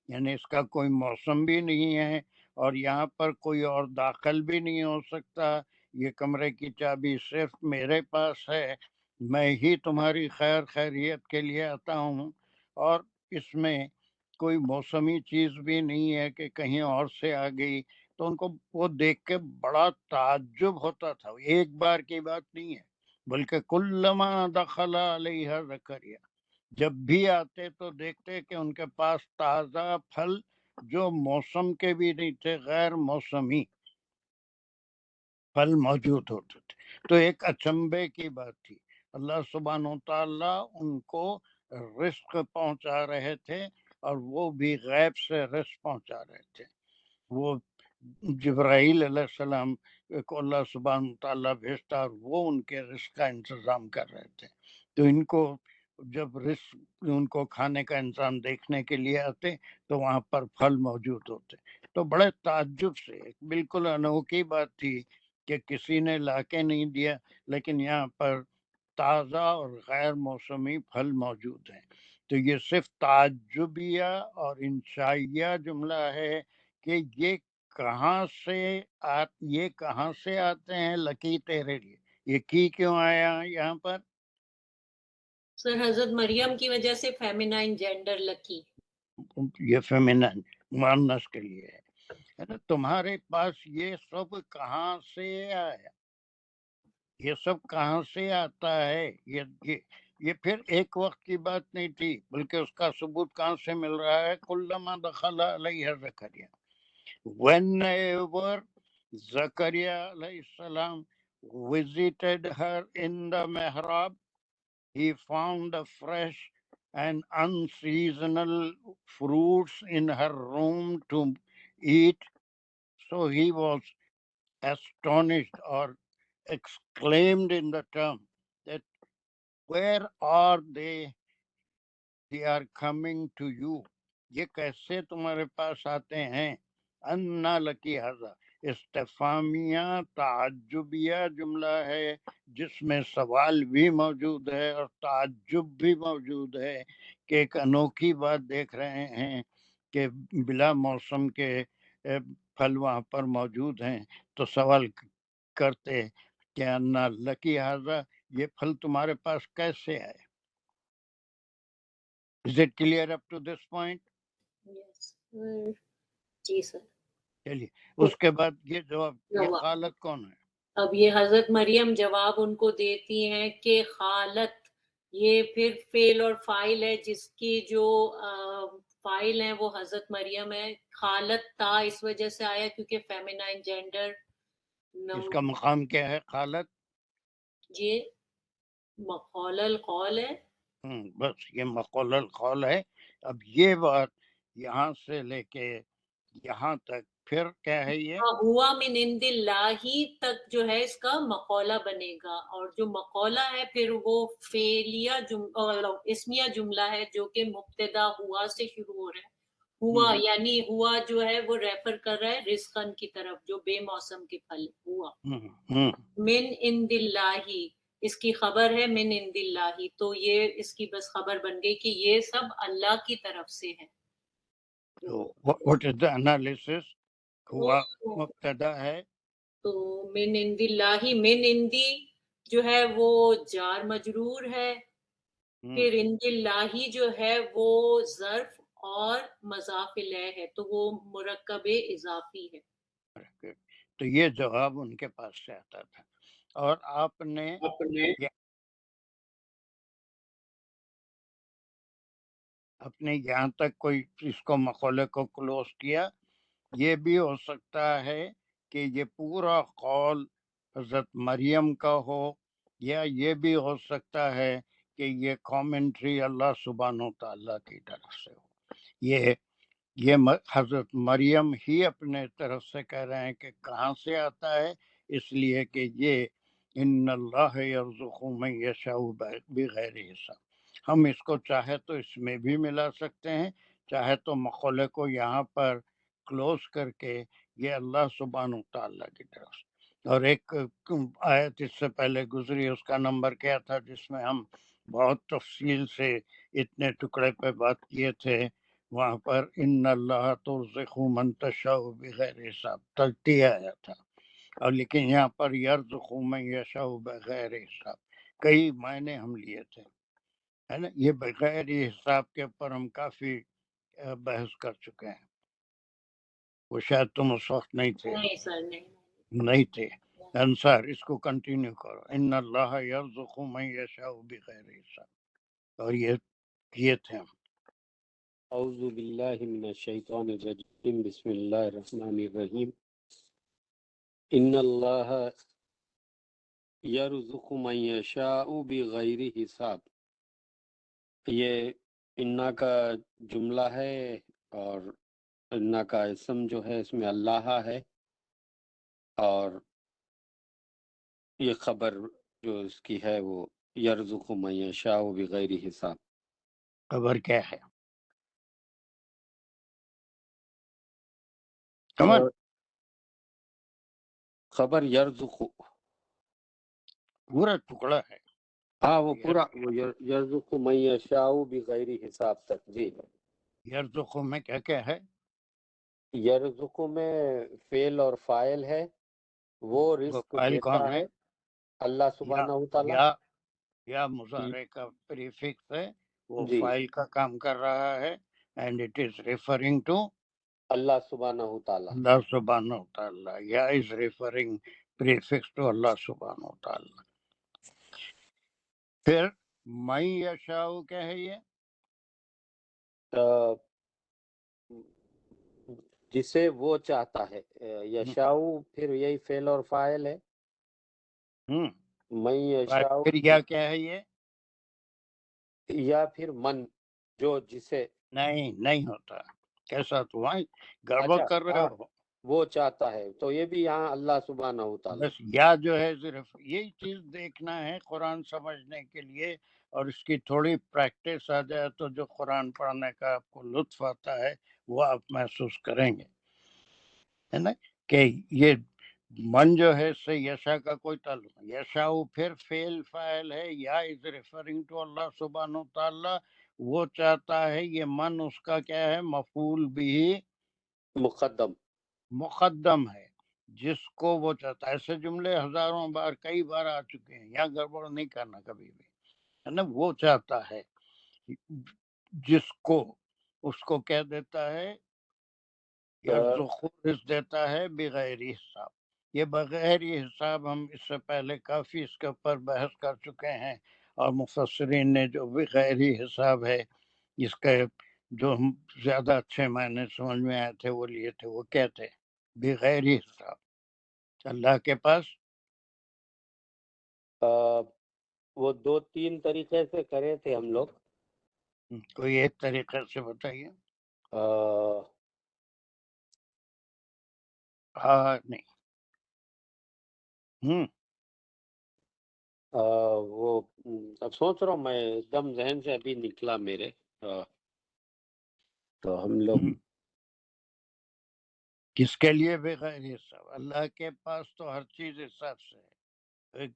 یعنی اس کا کوئی موسم بھی نہیں ہے اور یہاں پر کوئی اور داخل بھی نہیں ہو سکتا. یہ کمرے کی چابی صرف میرے پاس ہے، میں ہی تمہاری خیریت کے لیے آتا ہوں، اور اس میں کوئی موسمی چیز بھی نہیں ہے کہ کہیں اور سے آ گئی. تو ان کو وہ دیکھ کے بڑا تعجب ہوتا تھا. ایک بار کی بات نہیں ہے، بلکہ کلما دخل علیہا زکریا، جب بھی آتے تو دیکھتے کہ ان کے پاس تازہ پھل جو موسم کے بھی نہیں تھے، غیر موسمی پھل موجود ہوتے تھے. تو ایک اچنبے کی بات تھی. اللہ سبحانہ و تعالیٰ ان کو رزق پہنچا رہے تھے، اور وہ بھی غیب سے رزق پہنچا رہے تھے. وہ جبرائیل علیہ السلام کو اللہ سبحانہ تعالیٰ بھیجتا اور وہ ان کے رزق کا انتظام کر رہے تھے. تو ان کو جب رزق ان کو کھانے کا انتظام دیکھنے کے لیے آتے تو وہاں پر پھل موجود ہوتے. تو بڑے تعجب سے بالکل انوکھی بات تھی کہ کسی نے لا کے نہیں دیا، لیکن یہاں پر تازہ اور غیر موسمی پھل موجود ہیں. تو یہ صرف تعجبیہ اور انشائیہ جملہ ہے کہ یہ کہاں سے آتے ہیں لکی تیرے لیے. یہ کی کیوں آیا یہاں پر؟ سر حضرت مریم کی وجہ سے فیمینائن جینڈر لکی. یہ فیمینن مؤنث کے لیے ہے نا. تمہارے پاس یہ سب کہاں سے آیا؟ یہ سب کہاں سے آتا ہے؟ یہ پھر ایک وقت کی بات نہیں تھی، بلکہ اس کا ثبوت کہاں سے مل رہا ہے؟ کلما دخل علیہ زکریا، whenever Zakaria alayhi salam visited her in the mihrab, he found the fresh and unseasonal fruits in her room to eat. So he was astonished or exclaimed in the term that where are they? They are coming to you. یہ کیسے تمہارے پاس آتے ہیں؟ انا لکی حضا استفامیہ تعجبیہ جملہ ہے جس میں سوال بھی موجود ہے اور تعجب بھی موجود ہے کہ ایک انوکھی بات دیکھ رہے ہیں کہ بلا موسم کے پھل وہاں پر موجود ہیں. تو سوال کرتے کہ انا لکی حضا، یہ پھل تمہارے پاس کیسے آئے؟ Is it clear up to this point? Yes. جی سر. چلیے اس کے بعد یہ جواب، یہ خالت کون ہے؟ اب یہ حضرت مریم جواب ان کو دیتی ہیں کہ خالت، یہ پھر فعل اور فاعل ہے جس کی جو فاعل ہیں وہ حضرت مریم ہے. خالت تا اس وجہ سے آیا کیونکہ فیمینائن جینڈر. اس کا مقام کیا ہے خالت؟ یہ مقول القول ہے. بس یہ مقول القول ہے. اب یہ بات یہاں سے لے کے یہاں تک پھر کیا ہے؟ یہ ہوا من عند اللہ تک جو ہے اس کا مقولہ بنے گا، اور جو مقولہ ہے پھر وہ فعلیہ اسمیہ جملہ ہے جو کہ مبتدا ہوا سے شروع ہو رہا ہے. ہوا یعنی ہوا جو ہے وہ ریفر کر رہا ہے رزقن کی طرف جو بے موسم کے پھل. ہوا من عند اللہ، اس کی خبر ہے من عند اللہ، تو یہ اس کی بس خبر بن گئی کہ یہ سب اللہ کی طرف سے ہے. what is the analysis؟ ہوا مبتدا ہے تو من عند اللہ، من عندی جو ہے وہ جار مجرور ہے. پھر عند اللہ جو ہے وہ ظرف اور مضاف الیہ ہے، تو وہ مرکب اضافی ہے. تو یہ جواب ان کے پاس سے آتا تھا. اور آپ نے اپنے یہاں تک کوئی اس کو مقولے کو کلوز کیا. یہ بھی ہو سکتا ہے کہ یہ پورا قول حضرت مریم کا ہو، یا یہ بھی ہو سکتا ہے کہ یہ کامنٹری اللہ سبحانہ تعالیٰ کی طرف سے ہو. یہ حضرت مریم ہی اپنے طرف سے کہہ رہے ہیں کہ کہاں سے آتا ہے، اس لیے کہ یہ ان اللہ یرزق من یشاء بغیر حساب. ہم اس کو چاہے تو اس میں بھی ملا سکتے ہیں، چاہے تو مقولے کو یہاں پر کلوز کر کے یہ اللہ سبحانہ تعالیٰ کی طرف سے. اور ایک آیت اس سے پہلے گزری، اس کا نمبر کیا تھا جس میں ہم بہت تفصیل سے اتنے ٹکڑے پہ بات کیے تھے؟ وہاں پر ان اللہ ترزق من تشاء بغیر حساب تلتی آیا تھا، اور لیکن یہاں پر یرزق من یشاء بغیر حساب کئی معنی ہم لیے تھے، ہے نا. یہ بغیر حساب کے اوپر ہم کافی بحث کر چکے ہیں. وہ شاید تم اس وقت نہیں تھے. نہیں سر نہیں تھے. انصار اس کو کنٹینیو کرو، ان اللہ یرزق من یشاء بغیر حساب. اور یہ تھے ہم. اعوذ باللہ من الشیطان الرجیم بسم اللہ الرحمن الرحیم. ان اللہ یرزق من یشاء بغیر حساب. یہ انا کا جملہ ہے اور انا کا اسم جو ہے اس میں اللہ ہے. اور یہ خبر جو اس کی ہے وہ یرزق من یشاء بغیر حساب. خبر کیا ہے؟ کمن خبر یرزق، پورا ٹکڑا ہے. ہاں وہ پورا وہ یرزق من یشاء بغیر حساب تک. جی یرزق میں کیا کیا ہے؟ یرزق میں فعل اور فاعل ہے، وہ وہ رزق فائل دیتا کون ہے؟ ہے اللہ یا سبحانہ وتعالی. یا مضارع کا پریفکس ہے، وہ جی فائل کا کام کر رہا ہے، and it is referring to Allah سبحانہ وتعالی. اللہ سبحانہ وتعالی. یا is referring prefix to Allah سبحانہ وتعالی. پھر میں یشاء کیا ہے؟ یہ جسے وہ چاہتا ہے. یشاء پھر یہی فعل اور فاعل ہے. من یشاء کریا کیا ہے؟ یہ یا پھر من جو جسے نہیں ہوتا. کیسا تو وہاں گڑبڑ اچھا کر رہے ہاں ہو. وہ چاہتا ہے، تو یہ بھی یہاں اللہ سبحانہ وتعالی. بس یا جو ہے صرف یہی چیز دیکھنا ہے قرآن سمجھنے کے لیے، اور اس کی تھوڑی پریکٹس آ جائے تو جو قرآن پڑھنے کا آپ کو لطف آتا ہے وہ آپ محسوس کریں گے، ہے نا، کہ یہ من جو ہے اس سے یشا کا کوئی تعلق نہیں. یشا پھر فعل فاعل ہے، یا از ریفرنگ ٹو اللہ سبحانہ وتعالی. وہ چاہتا ہے، یہ من اس کا کیا ہے؟ مفعول بھی مقدم ہے، جس کو وہ چاہتا ہے. ایسے جملے ہزاروں بار کئی بار آ چکے ہیں، یہاں گڑبڑ نہیں کرنا کبھی بھی، ہے نا. وہ چاہتا ہے جس کو، اس کو کیا دیتا ہے؟ یرزق رزق دیتا ہے بغیر حساب. یہ بغیر حساب ہم اس سے پہلے کافی اس کے اوپر بحث کر چکے ہیں، اور مفسرین نے جو بغیر حساب ہے اس کا جو ہم زیادہ اچھے معنی سمجھ میں آئے تھے وہ لیے تھے. وہ کیا تھے؟ بغیر حساب. اللہ کے پاس وہ 2-3 طریقے سے کرے تھے ہم لوگ. کوئی ایک طریقے سے بتائیے. ہاں نہیں وہ اب سوچ رہا ہوں میں، ایک دم ذہن سے ابھی نکلا میرے. تو ہم لوگ کس کے لیے بغیر حساب؟ اللہ کے پاس تو ہر چیز حساب سے ہے. ایک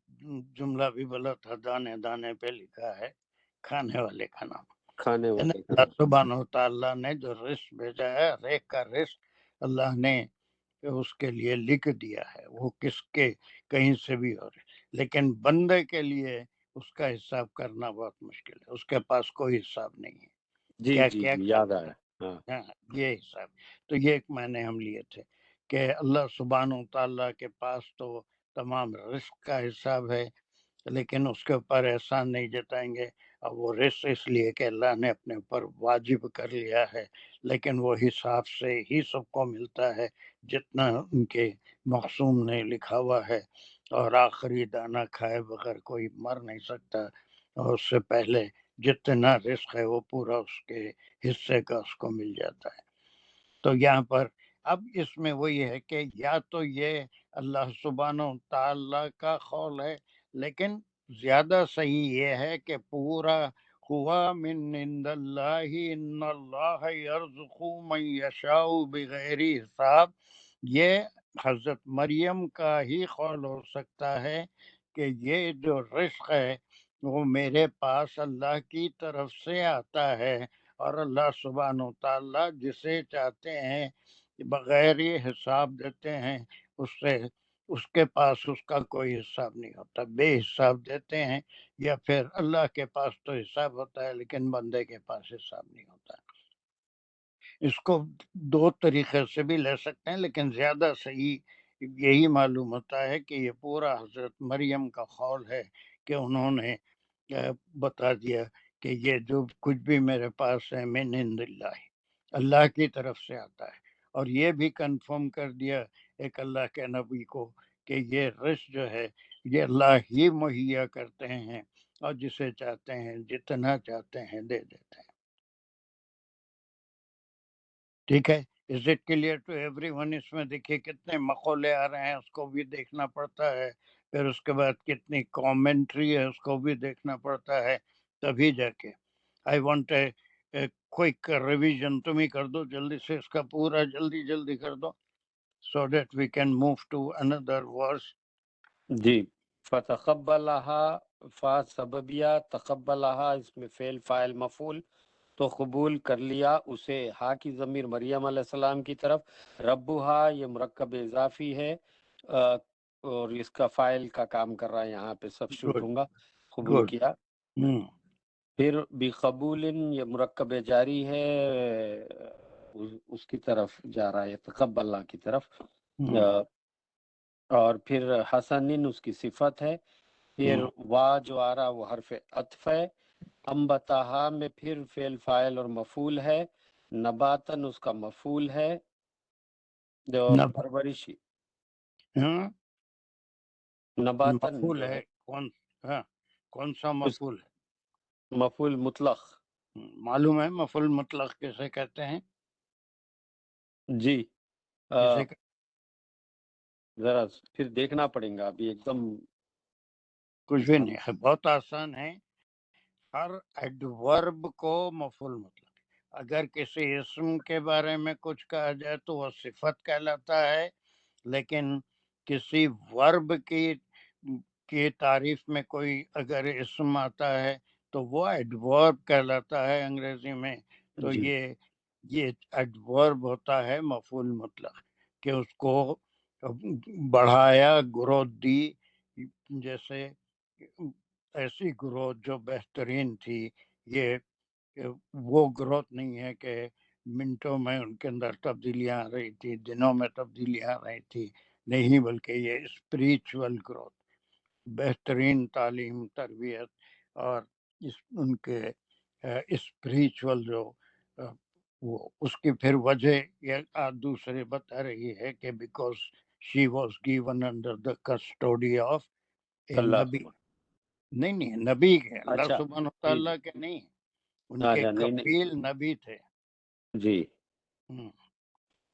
جملہ بھی بولا تھا، دانے دانے پہ لکھا ہے کھانے والے کا نام. کھانے والے کا اللہ سبحانہ وتعالیٰ نے جو رزق بھیجا ہے، ہر ایک کا رزق اللہ نے اس کے لیے لکھ دیا ہے، وہ کس کے کہیں سے بھی ہو رہے. لیکن بندے کے لیے اس کا حساب کرنا بہت مشکل ہے. اس کے پاس کوئی حساب نہیں ہے. جی کیا جی کیا جی یاد آیا. ہاں ہاں یہ حساب. تو یہ ایک معنی ہم لیے تھے کہ اللہ سبحانہ وتعالیٰ کے پاس تو تمام رزق کا حساب ہے، لیکن اس کے اوپر احسان نہیں جتائیں گے. اور وہ رزق اس لیے کہ اللہ نے اپنے اوپر واجب کر لیا ہے، لیکن وہ حساب سے ہی سب کو ملتا ہے جتنا ان کے مقسوم نے لکھا ہوا ہے. اور آخری دانہ کھائے بغیر کوئی مر نہیں سکتا، اور اس سے پہلے جتنا رزق ہے وہ پورا اس کے حصے کا اس کو مل جاتا ہے. تو یہاں پر اب اس میں وہی ہے کہ یا تو یہ اللہ سبحانہ تعالیٰ کا قول ہے، لیکن زیادہ صحیح یہ ہے کہ پورا ہوا من عند اللہ ان اللہ یرزق من یشاء بغیر حساب. یہ حضرت مریم کا ہی قول ہو سکتا ہے کہ یہ جو رزق ہے وہ میرے پاس اللہ کی طرف سے آتا ہے، اور اللہ سبحانہ و تعالیٰ جسے چاہتے ہیں بغیر یہ حساب دیتے ہیں. اس کے پاس اس کا کوئی حساب نہیں ہوتا، بے حساب دیتے ہیں. یا پھر اللہ کے پاس تو حساب ہوتا ہے لیکن بندے کے پاس حساب نہیں ہوتا. اس کو دو طریقے سے بھی لے سکتے ہیں، لیکن زیادہ صحیح یہی معلوم ہوتا ہے کہ یہ پورا حضرت مریم کا قول ہے کہ انہوں نے بتا دیا کہ یہ جو کچھ بھی میرے پاس ہے من عند اللہ، اللہ کی طرف سے آتا ہے. اور یہ بھی کنفرم کر دیا ایک اللہ کے نبی کو کہ یہ رزق جو ہے یہ اللہ ہی مہیا کرتے ہیں، اور جسے چاہتے ہیں جتنا چاہتے ہیں دے دیتے ہیں. ٹھیک ہے، is it clear to everyone? اس میں دیکھیے کتنے مقولے آ رہے ہیں، اس کو بھی دیکھنا پڑتا ہے، پھر اس کے بعد کتنی کامنٹری ہے اس کو بھی دیکھنا پڑتا ہے، تبھی جا کے I want a quick revision. تم ہی کر دو جلدی سے اس کا پورا، جلدی کر دو so that we can move to another verse. جی، فتقبلها فا سببیہ، تقبلها اس میں فعل فاعل مفعول، تو قبول کر لیا اسے، ہا کی ضمیر مریم علیہ السلام کی طرف، ربها یہ مرکب اضافی ہے اور اس کا فاعل کا کام کر رہا ہے، یہاں پہ سبسٹیوٹ Good, ہوں گا، قبول good. کیا. پھر بقبول یہ مرکب جاری ہے، اس کی طرف جا رہا ہے، تقبلہ کی طرف. اور پھر حسن اس کی صفت ہے. پھر وا جو آ رہا وہ حرف عطف ہے. انبتہا میں پھر فعل فاعل اور مفعول ہے. نباتن اس کا مفعول ہے، جو پرورشی. نباتن مفعول جو ہے ہے کون سا اس مفعول ہے؟ مفعول مطلق. معلوم ہے مفعول مطلق کیسے کہتے ہیں؟ جی کسے ذرا پھر دیکھنا پڑیں گا، ابھی ایک دم کچھ بھی نہیں ہے، بہت آسان ہے. ہر ایڈورب کو مفعول مطلق، اگر کسی اسم کے بارے میں کچھ کہا جائے تو وہ صفت کہلاتا ہے، لیکن کسی ورب کی تعریف میں کوئی اگر اسم آتا ہے تو وہ ایڈورب کہلاتا ہے انگریزی میں. تو جی یہ ایڈورب ہوتا ہے مفعول مطلق، کہ اس کو بڑھایا، گروتھ دی. جیسے ایسی گروتھ جو بہترین تھی، یہ وہ گروتھ نہیں ہے کہ منٹوں میں ان کے اندر تبدیلیاں آ رہی تھی، دنوں میں تبدیلیاں آ رہی تھی، نہیں، بلکہ یہ اسپریچول گروتھ، بہترین تعلیم، تربیت، اور ان کے اسپریچول جو وہ اس کی پھر وجہ یہ دوسرے بتا رہی ہے کہ because she was given under the custody of a Allah نبی. نہیں، نبی کے، اللہ اچھا سبحانہ جی تعالیٰ کے نہیں، ان کے اچھا نہیں کفیل نبی تھے. جی.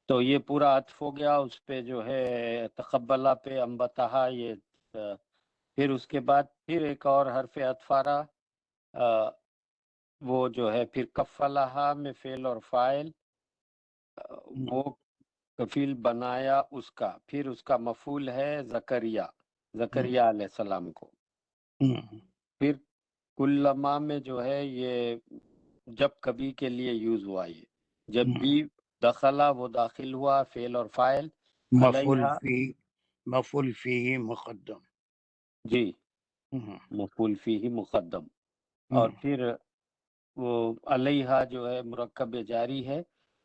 تو یہ پورا عطف ہو گیا اس پہ جو ہے تقبلہ پہ، انبتہا یہ. پھر اس کے بعد پھر ایک اور حرف عطف آ رہا، وہ جو ہے پھر کفلہا میں فعل اور فاعل، وہ کفیل بنایا اس کا. پھر اس کا مفعول ہے زکریا علیہ السلام کو. پھر کلما میں جو ہے یہ جب کبھی کے لیے یوز ہوا، یہ جب بھی دخلا وہ داخل ہوا، فعل اور فاعل. مفعول فی مقدم. جی مفعول فیہ مقدم. اور پھر وہ علیہا جو ہے مرکب جاری ہے،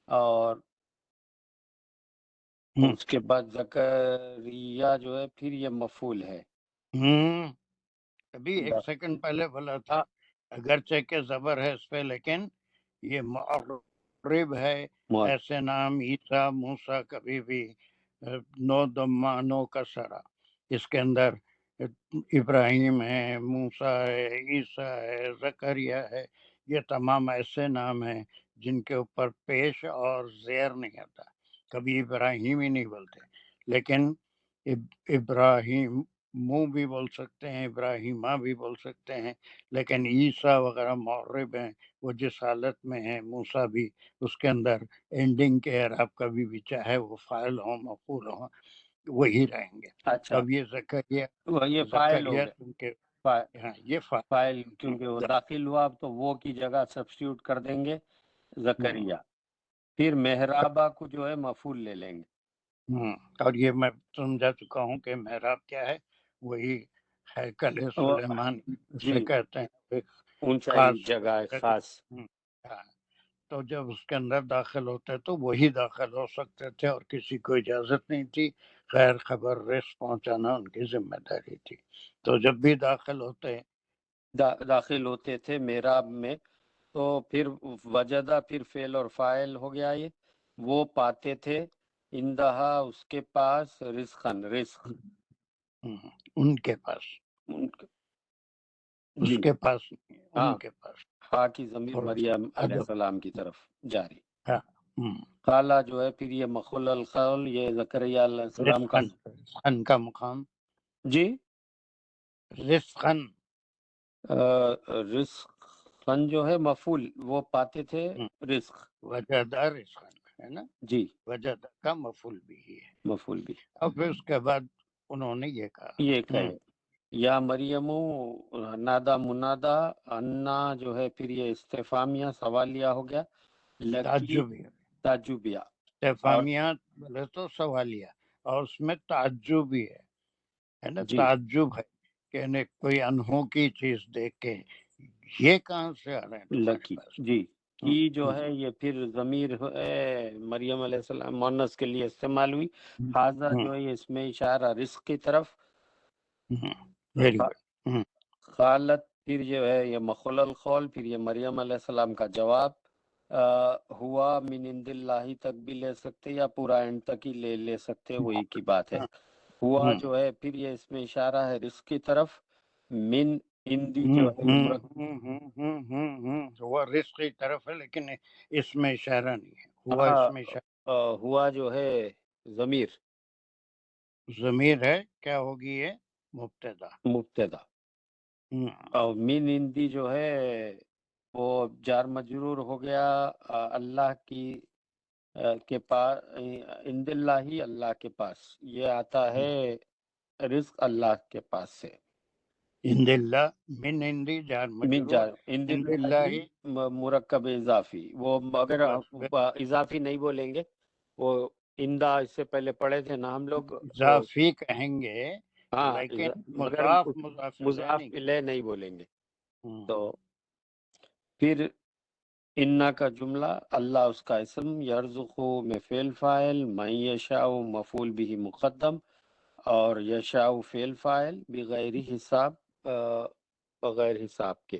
اور اس کے بعد زکریا جو ہے پھر یہ مفعول ہے. ابھی ایک سیکنڈ پہلے بولا تھا اگرچہ کہ زبر ہے اس پہ، لیکن یہ معرب ہے. ایسے نام عیسیٰ، موسیٰ، کبھی بھی نو دمہ نو کسرہ، اس کے اندر ابراہیم ہے، موسیٰ ہے، عیسیٰ ہے، زکریا ہے. یہ تمام ایسے نام ہیں جن کے اوپر پیش اور زیر نہیں آتا. کبھی ابراہیم ہی نہیں بولتے، لیکن ابراہیم منہ بھی بول سکتے ہیں، ابراہیمہ بھی بول سکتے ہیں، لیکن عیسیٰ وغیرہ معرب ہیں، وہ جس حالت میں ہیں. موسیٰ بھی اس کے اندر اینڈنگ کے اعراب کبھی بھی چاہے وہ فاعل ہوں مفعول ہوں وہی رہیں گے. اچھا اب یہ زکریا یہ فاعل ہو گیا، کے یہ فاعل کیونکہ وہ داخل ہوا تو وہ کی جگہ سبسٹیوٹ کر دیں گے زکریا. پھر محرابہ کو جو ہے مفعول لے لیں گے. اور یہ میں سمجھا چکا ہوں کہ محراب کیا ہے، وہی ہیکل سلیمان جی سے کہتے ہیں، ایک اونچائی خاص جگہ خاص. تو جب اس کے اندر داخل ہوتے تو وہی داخل ہو سکتے تھے اور کسی کو اجازت نہیں تھی. خیر خبر رس پہنچانا ان کی ذمہ داری تھی. تو جب بھی داخل ہوتے تھے محراب میں، تو پھر وجدہ پھر فعل اور فاعل ہو گیا. یہ وہ پاتے تھے اندہا اس کے پاس رزقن رزق، ان کے پاس، اس کے پاس نہیں، ان کے پاس. ہاں کی ضمیر تھوڑا مریم علیہ ادب. السلام کی طرف جاری. قالا جو ہے پھر یہ مخول القول، یہ زکریا علیہ السلام کا رزقن کا مقام، جی رزقن رزقن جو ہے مفعول، وہ پاتے تھے رزق، وجدہ رزقن ہے نا، جی وجدہ کا مفعول بھی ہے، مفعول بھی اور پھر اس کے بعد انہوں نے یہ کہا یہ کہے یا مریم نادا منادا انا جو ہے پھر یہ استفامیہ سوالیہ ہو گیا، لکی تعجبیہ، تعجبیہ، اور استفہامیات بولے تو سوالیہ، اور اس میں تعجب بھی ہے نا، جی تعجب ہے کہ انہیں کوئی انہوکی چیز دیکھ کے یہ کہاں سے آ رہے ہیں تمہارے لکی پاس. جی کی جو ہے یہ پھر ضمیر مریم علیہ السلام مونس کے لیے استعمال ہوئی، حاضہ جو ہے یہ اس میں اشارہ رزق کی طرف، ویری گڈ. خالت پھر جو ہے یہ مخول القول، پھر یہ مریم علیہ السلام کا جواب، ہوا من عند اللہ تک بھی لے سکتے یا پورا اینڈ تک ہی لے سکتے، وہی کی بات ہے. ہوا جو ہے پھر یہ اس میں اشارہ ہے رزق کی طرف، من عندی جو ہے یہ وہ رزق کی طرف ہے لیکن اس میں اشارہ نہیں ہے، ہوا اس میں اشارہ، ہوا جو ہے ضمیر ضمیر ہے، کیا ہوگی یہ مبتدا، مبتدا، اور من عندی جو ہے وہ جار مجرور ہو گیا اللہ کی کے پاس، عند اللہ اللہ کے پاس، یہ آتا ہے رزق اللہ کے پاس سے، عند اللہ من عندی جار من مجرور، جار عند عند اللہ اللہ مرکب اضافی، وہ اگر بس اضافی نہیں بولیں گے، وہ اندہ اس سے پہلے پڑھے تھے نا ہم لوگ، اضافی کہیں گے ہاں لیکن مگر مضاف مضاف الیہ مضاف نہیں. الیہ نہیں بولیں گے. تو پھر انا کا جملہ، اللہ اس کا اسم، یرزقو میں فعل فاعل، من یشاء مفعول به مقدم، اور یشاء فعل فاعل، بغیر حساب بغیر حساب کے.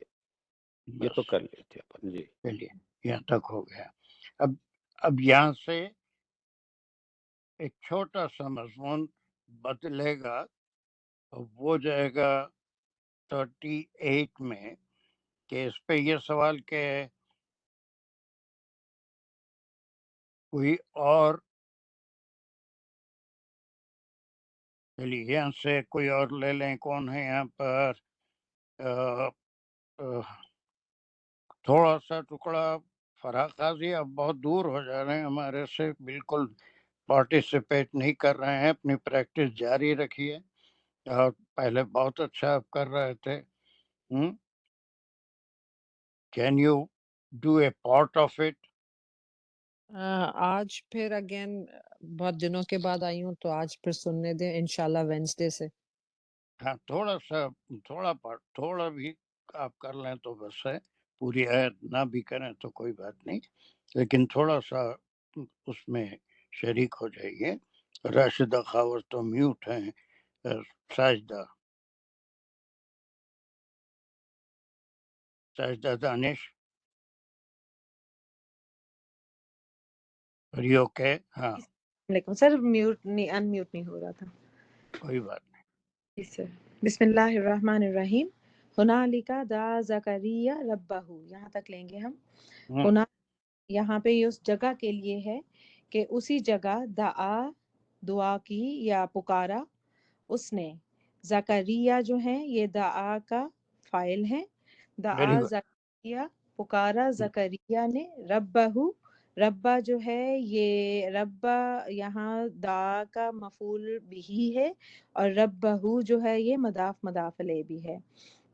یہ تو بس کر لیتے اپن جی. چلیے یہاں تک ہو گیا. اب یہاں سے ایک چھوٹا سا مضمون بدلے گا، وہ جائے گا 38 میں، کہ اس پہ یہ سوال کہ کوئی اور، چلیے یہاں سے کوئی اور لے لیں. کون ہے یہاں پر؟ تھوڑا سا ٹکڑا فرح قاضی اب بہت دور ہو جا رہے ہیں ہمارے سے، بالکل پارٹیسپیٹ نہیں کر رہے ہیں. اپنی پریکٹس جاری رکھیے، اور پہلے بہت اچھا آپ کر رہے تھے. Can you do a part of it? آج پھر اگین بہت دنوں کے بعد آئی ہوں تو آج پھر سننے دیں انشاءاللہ وینسڈے سے. ہاں تھوڑا سا، تھوڑا پارٹ، تھوڑا بھی آپ کر لیں تو بس ہے. پوری آیت نہ بھی کریں تو کوئی بات نہیں، لیکن تھوڑا سا اس میں شریک ہو جائیے. راشدہ خاور تو میوٹ ہیں. ساجدہ دانش، اوکے؟ ہاں لیکن سر میوٹ نہیں، ان میوٹ نہیں ہو رہا تھا. کوئی بات جی سر. بسم اللہ الرحمن الرحیم. ہنالک دعا زکریا ربہ، یہاں تک لیں گے ہم. نہیں. یہاں پہ یہ اس جگہ کے لیے ہے کہ اسی جگہ دعا کی یا پکارا اس نے. زکریا جو ہے یہ دعا کا فاعل ہے. ویری دعا گڈ. زکریا، پکارا زکریا نے. ربہ، ربا جو ہے یہ ربا یہاں دعا کا مفعول بھی ہے، اور ربہ جو ہے یہ مضاف الیہ بھی ہے.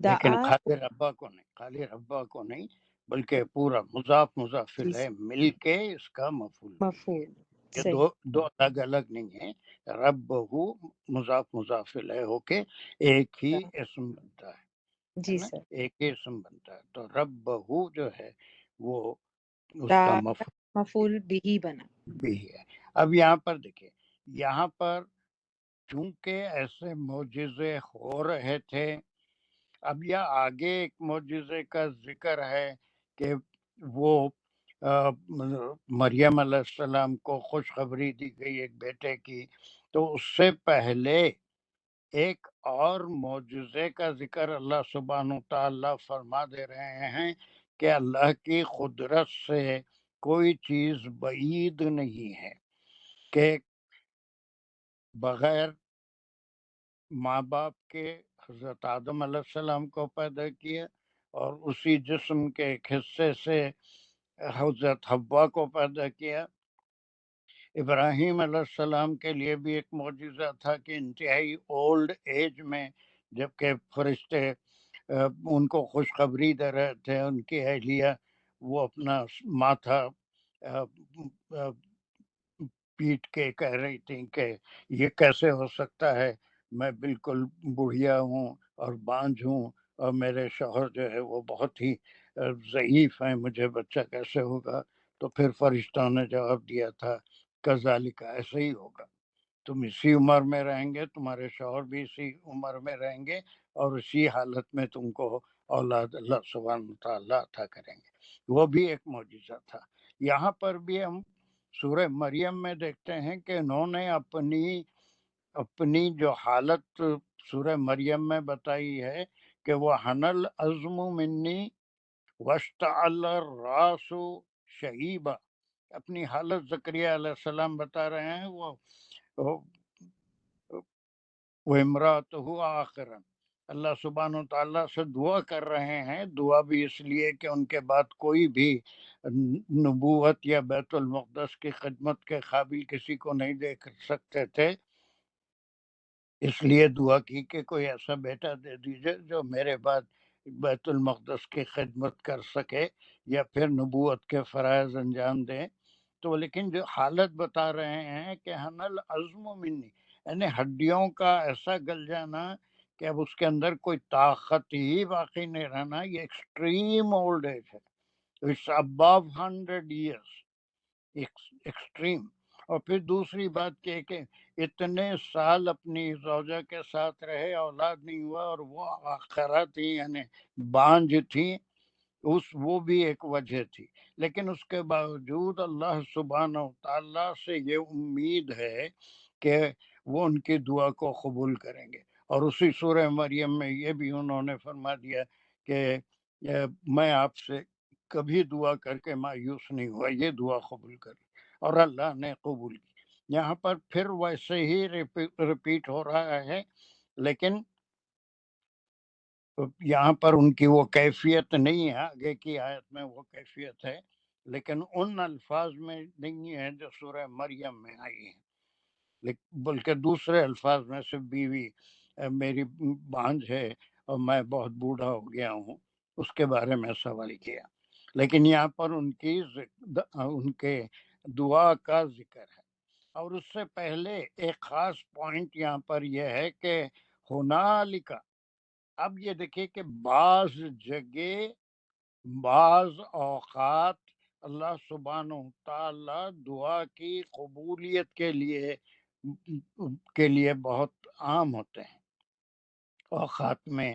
لیکن دعا خالی ربا کو نہیں، خالی ربا کو نہیں، بلکہ پورا مضاف مضاف ہے مل کے اس کا مفعول بھی ہے. مفعول یہ صحیح. دو الگ الگ نہیں ہیں. رب مضاف مضاف ہے ہو کے ایک ہی اسم بنتا ہے جی نا، سر. ایک ہی اسم بنتا ہے. تو رب جو ہے وہ اس کا دعا مفعول مفعول بھی بنا. بھی ہے. اب یہاں پر دیکھیں، یہاں پر چونکہ ایسے معجزے ہو رہے تھے، اب یہ آگے ایک معجزے کا ذکر ہے کہ وہ مریم علیہ السلام کو خوشخبری دی گئی ایک بیٹے کی. تو اس سے پہلے ایک اور معجزے کا ذکر اللہ سبحانہ تعالیٰ فرما دے رہے ہیں کہ اللہ کی قدرت سے کوئی چیز بعید نہیں ہے کہ بغیر ماں باپ کے حضرت آدم علیہ السلام کو پیدا کیا اور اسی جسم کے ایک حصے سے حضرت حوا کو پیدا کیا۔ ابراہیم علیہ السلام کے لیے بھی ایک معجزہ تھا کہ انتہائی اولڈ ایج میں جبکہ فرشتے ان کو خوشخبری دے رہے تھے، ان کی اہلیہ وہ اپنا ماتھا پیٹ کے کہہ رہی تھی کہ یہ کیسے ہو سکتا ہے، میں بالکل بڑھیا ہوں اور بانجھ ہوں اور میرے شوہر جو ہے وہ بہت ہی ضعیف ہیں، مجھے بچہ کیسے ہوگا؟ تو پھر فرشتوں نے جواب دیا تھا کذالک، ایسے ہی ہوگا، تم اسی عمر میں رہیں گے، تمہارے شوہر بھی اسی عمر میں رہیں گے اور اسی حالت میں تم کو اولاد اللہ سبحانہ وتعالیٰ عطا کریں گے۔ وہ بھی ایک معجزہ تھا۔ یہاں پر بھی ہم سورہ مریم میں دیکھتے ہیں کہ انہوں نے اپنی جو حالت سورہ مریم میں بتائی ہے کہ وہ حنل عزم منی واشتعل الراس شہیبا، اپنی حالت زکریہ علیہ السلام بتا رہے ہیں، وہ امراۃ ہوا آخرا، اللہ سبحانہ و تعالیٰ سے دعا کر رہے ہیں، دعا بھی اس لیے کہ ان کے بعد کوئی بھی نبوت یا بیت المقدس کی خدمت کے قابل کسی کو نہیں دیکھ سکتے تھے، اس لیے دعا کی کہ کوئی ایسا بیٹا دے دیجئے جو میرے بعد بیت المقدس کی خدمت کر سکے یا پھر نبوت کے فرائض انجام دے۔ تو لیکن جو حالت بتا رہے ہیں کہ حنل عزم منی، یعنی ہڈیوں کا ایسا گل جانا کہ اب اس کے اندر کوئی طاقت ہی باقی نہیں رہنا، یہ ایکسٹریم اولڈ ایج ہے، اٹس ابو 100 ایئرس، ایکسٹریم۔ اور پھر دوسری بات یہ کہ اتنے سال اپنی زوجہ کے ساتھ رہے، اولاد نہیں ہوا، اور وہ آخرہ تھی یعنی بانجھ تھی، وہ بھی ایک وجہ تھی۔ لیکن اس کے باوجود اللہ سبحانہ و تعالیٰ سے یہ امید ہے کہ وہ ان کی دعا کو قبول کریں گے، اور اسی سورہ مریم میں یہ بھی انہوں نے فرما دیا کہ میں آپ سے کبھی دعا کر کے مایوس نہیں ہوا، یہ دعا قبول کری، اور اللہ نے قبول کی۔ یہاں پر پھر ویسے ہی ریپیٹ ہو رہا ہے، لیکن یہاں پر ان کی وہ کیفیت نہیں ہے، آگے کی آیت میں وہ کیفیت ہے، لیکن ان الفاظ میں نہیں ہے جو سورہ مریم میں آئی ہیں، بلکہ دوسرے الفاظ میں سے بیوی میری بانجھ ہے اور میں بہت بوڑھا ہو گیا ہوں، اس کے بارے میں سوال کیا۔ لیکن یہاں پر ان کے دعا کا ذکر ہے، اور اس سے پہلے ایک خاص پوائنٹ یہاں پر یہ ہے کہ ہنالک، اب یہ دیکھیے کہ بعض جگہ بعض اوقات اللہ سبحانہ و تعالی دعا کی قبولیت کے لیے بہت عام ہوتے ہیں۔ اوقات میں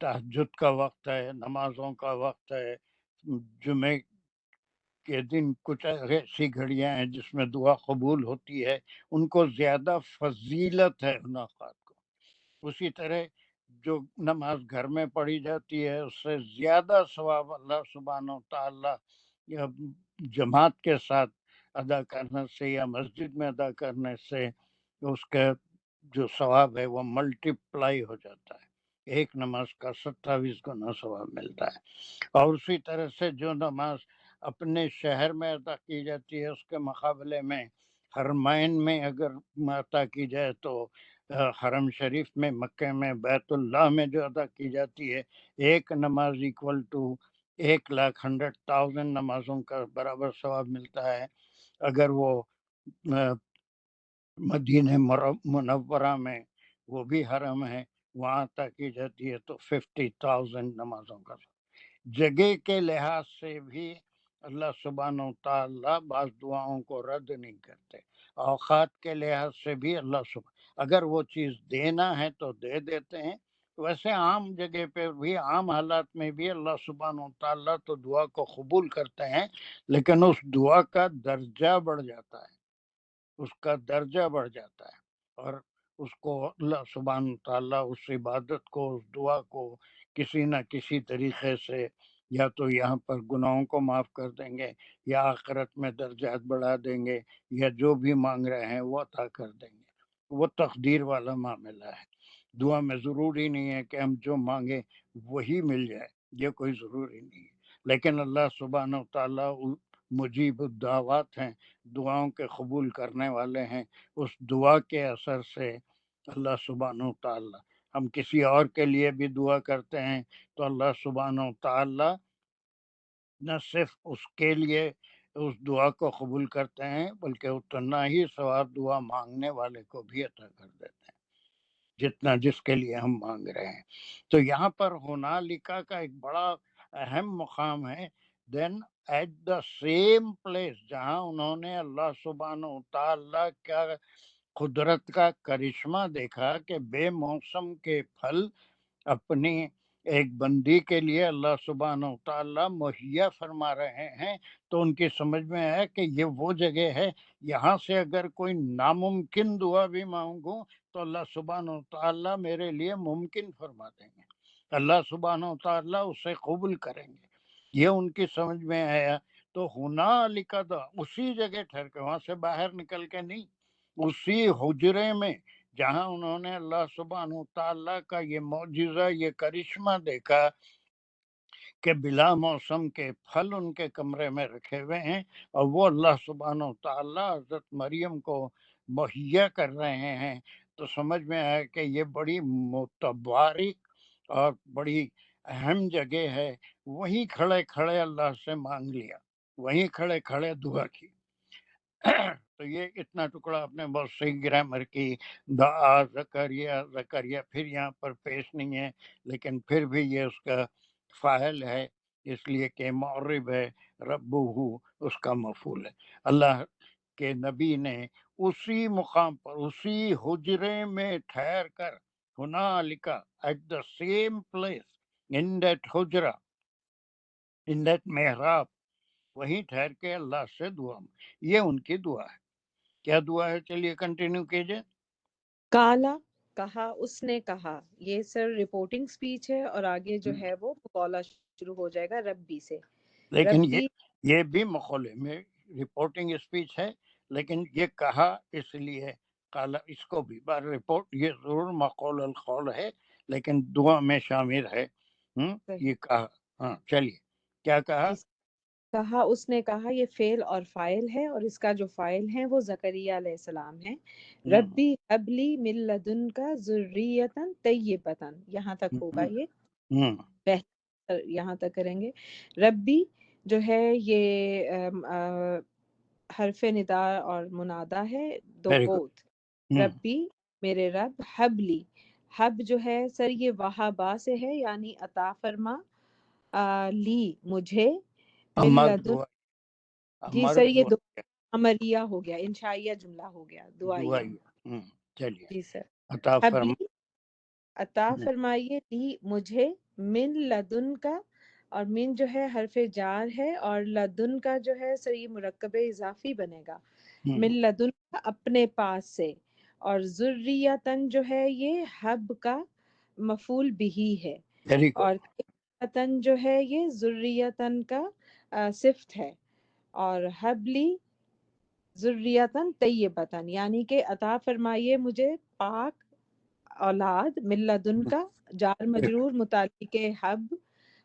تہجد کا وقت ہے، نمازوں کا وقت ہے، جمعے کے دن کچھ ایسی گھڑیاں ہیں جس میں دعا قبول ہوتی ہے، ان کو زیادہ فضیلت ہے ان اوقات کو۔ اسی طرح جو نماز گھر میں پڑھی جاتی ہے اس سے زیادہ ثواب اللہ سبحانہ و تعالیٰ یا جماعت کے ساتھ ادا کرنے سے یا مسجد میں ادا کرنے سے اس کا جو ثواب ہے وہ ملٹی پلائی ہو جاتا ہے، ایک نماز کا 27 گنا ثواب ملتا ہے۔ اور اسی طرح سے جو نماز اپنے شہر میں ادا کی جاتی ہے اس کے مقابلے میں حرمین میں اگر ادا کی جائے تو حرم شریف میں، مکہ میں، بیت اللہ میں جو ادا کی جاتی ہے، ایک نماز ایکول ٹو 1,100,000 نمازوں کا برابر ثواب ملتا ہے۔ اگر وہ مدینہ منورہ میں، وہ بھی حرم ہے، وہاں ادا کی جاتی ہے تو 50,000 نمازوں کا ثواب۔ جگہ کے لحاظ سے بھی اللہ سبحانہ و تعالیٰ بعض دعاؤں کو رد نہیں کرتے، اوقات کے لحاظ سے بھی اللہ سبحانہ اگر وہ چیز دینا ہے تو دے دیتے ہیں۔ ویسے عام جگہ پہ بھی، عام حالات میں بھی اللہ سبحانہ و تعالیٰ تو دعا کو قبول کرتے ہیں، لیکن اس دعا کا درجہ بڑھ جاتا ہے، اس کا درجہ بڑھ جاتا ہے، اور اس کو اللہ سبحانہ و تعالیٰ اس عبادت کو، اس دعا کو کسی نہ کسی طریقے سے یا تو یہاں پر گناہوں کو معاف کر دیں گے یا آخرت میں درجات بڑھا دیں گے یا جو بھی مانگ رہے ہیں وہ عطا کر دیں گے. وہ تقدیر والا معاملہ ہے. دعا میں ضروری نہیں ہے کہ ہم جو مانگے وہی مل جائے، یہ کوئی ضروری نہیں ہے. لیکن اللہ سبحانہ و تعالیٰ مجیب الدعوات ہیں، دعاؤں کے قبول کرنے والے ہیں. اس دعا کے اثر سے اللہ سبحانہ و تعالیٰ، ہم کسی اور کے لیے بھی دعا کرتے ہیں تو اللہ سبحانہ و تعالیٰ نہ صرف اس کے لیے اس دعا کو قبول کرتے ہیں بلکہ اتنا ہی ثواب دعا مانگنے والے کو بھی عطا کر دیتے ہیں جتنا جس کے لیے ہم مانگ رہے ہیں. تو یہاں پر ہنالکا کا ایک بڑا اہم مقام ہے. دین ایٹ دا سیم پلیس جہاں انہوں نے اللہ سبحانہ و تعالیٰ کا قدرت کا کرشمہ دیکھا کہ بے موسم کے پھل اپنی ایک بندی کے لیے اللہ سبحانہ و تعالیٰ مہیا فرما رہے ہیں، تو ان کی سمجھ میں آیا کہ یہ وہ جگہ ہے یہاں سے اگر کوئی ناممکن دعا بھی مانگوں تو اللہ سبحانہ و تعالیٰ میرے لیے ممکن فرما دیں گے، اللہ سبحانہ و تعالیٰ اسے قبول کریں گے. یہ ان کی سمجھ میں آیا. تو ہنالک اسی جگہ ٹھہر کے، وہاں سے باہر نکل کے نہیں، اسی حجرے میں جہاں انہوں نے اللہ سبحانہ و تعالیٰ کا یہ معجزہ، یہ کرشمہ دیکھا کہ بلا موسم کے پھل ان کے کمرے میں رکھے ہوئے ہیں اور وہ اللہ سبحانہ و تعالیٰ حضرت مریم کو مہیا کر رہے ہیں. تو سمجھ میں آیا کہ یہ بڑی متبارک اور بڑی اہم جگہ ہے. وہیں کھڑے کھڑے اللہ سے مانگ لیا، وہیں کھڑے کھڑے دعا کی. تو یہ اتنا ٹکڑا آپ نے بہت صحیح گرامر کی دعا زکریا پھر یہاں پر پیش نہیں ہے، لیکن پھر بھی یہ اس کا فاعل ہے اس لیے کہ معرب ہے، ربہ اس کا مفعول ہے. اللہ کے نبی نے اسی مقام پر اسی حجرے میں ٹھہر کر ہنالکا at the same place in that حجرہ ان دیٹ محراب وہیں ٹھہر کے اللہ سے دعا. یہ ان کی دعا ہے. کیا دعا ہے؟ چلیے کنٹینیو کیجئے. کالا کہا، اس نے کہا، یہ سر رپورٹنگ سپیچ ہے اور آگے جو ہے وہ مقولہ شروع ہو جائے گا ربی سے. لیکن ربی یہ بھی مقولے میں رپورٹنگ اسپیچ ہے، لیکن یہ کہا اس لیے کالا، اس کو بھی بار رپورٹ، یہ ضرور مقول القول ہے لیکن دعا میں شامل ہے. یہ کہا. ہاں چلیے، کیا کہا؟ کہا، اس نے کہا، یہ فعل اور فاعل ہے اور اس کا جو فاعل ہے وہ زکریہ علیہ السلام ہے. ربی حبلی من لدنک ذریۃ طیبۃ، یہاں تک ہوگا. یہ یہاں تک کریں گے. ربی جو ہے یہ حرف ندا اور منادا ہے، دو بوتھ. ربی میرے رب، حبلی، حب جو ہے سر یہ وہابا سے ہے یعنی عطا فرما، لی مجھے، ملدن، جی سر یہ امریہ ہو گیا، انشائیہ جملہ ہو گیا، دعائیہ. چلیے، جی سر. عطا فرما، عطا فرمائیے لی مجھے، من لدن کا، اور من جو ہے حرف جار ہے اور لدن کا جو ہے سر یہ مرکب اضافی بنے گا. من لدن کا اپنے پاس سے، اور ذریتن جو ہے یہ حب کا مفعول بہی ہے، اور تن جو ہے یہ ذریتن کا صفت ہے، اور حبلی ذریتن طیبتن یعنی کہ عطا فرمائیے مجھے پاک اولاد، من لدن کا جار مجرور متعلق حب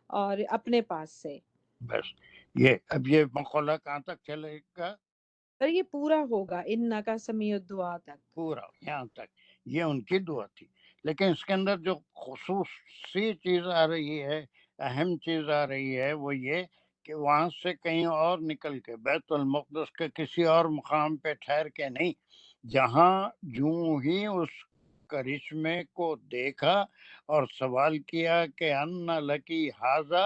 اور اپنے پاس سے. بس یہ اب یہ مقولہ کہاں تک چلے گا؟ سر یہ پورا ہوگا انکا سمیع الدعا تک، پورا یہاں تک. یہ ان کی دعا تھی، لیکن اس کے اندر جو خصوصی چیز آ رہی ہے، اہم چیز آ رہی ہے، وہ یہ کہ وہاں سے کہیں اور نکل کے بیت المقدس کے کسی اور مقام پہ ٹھہر کے نہیں، جہاں جوں ہی اس کرشمے کو دیکھا اور سوال کیا کہ ان لکی ھذا،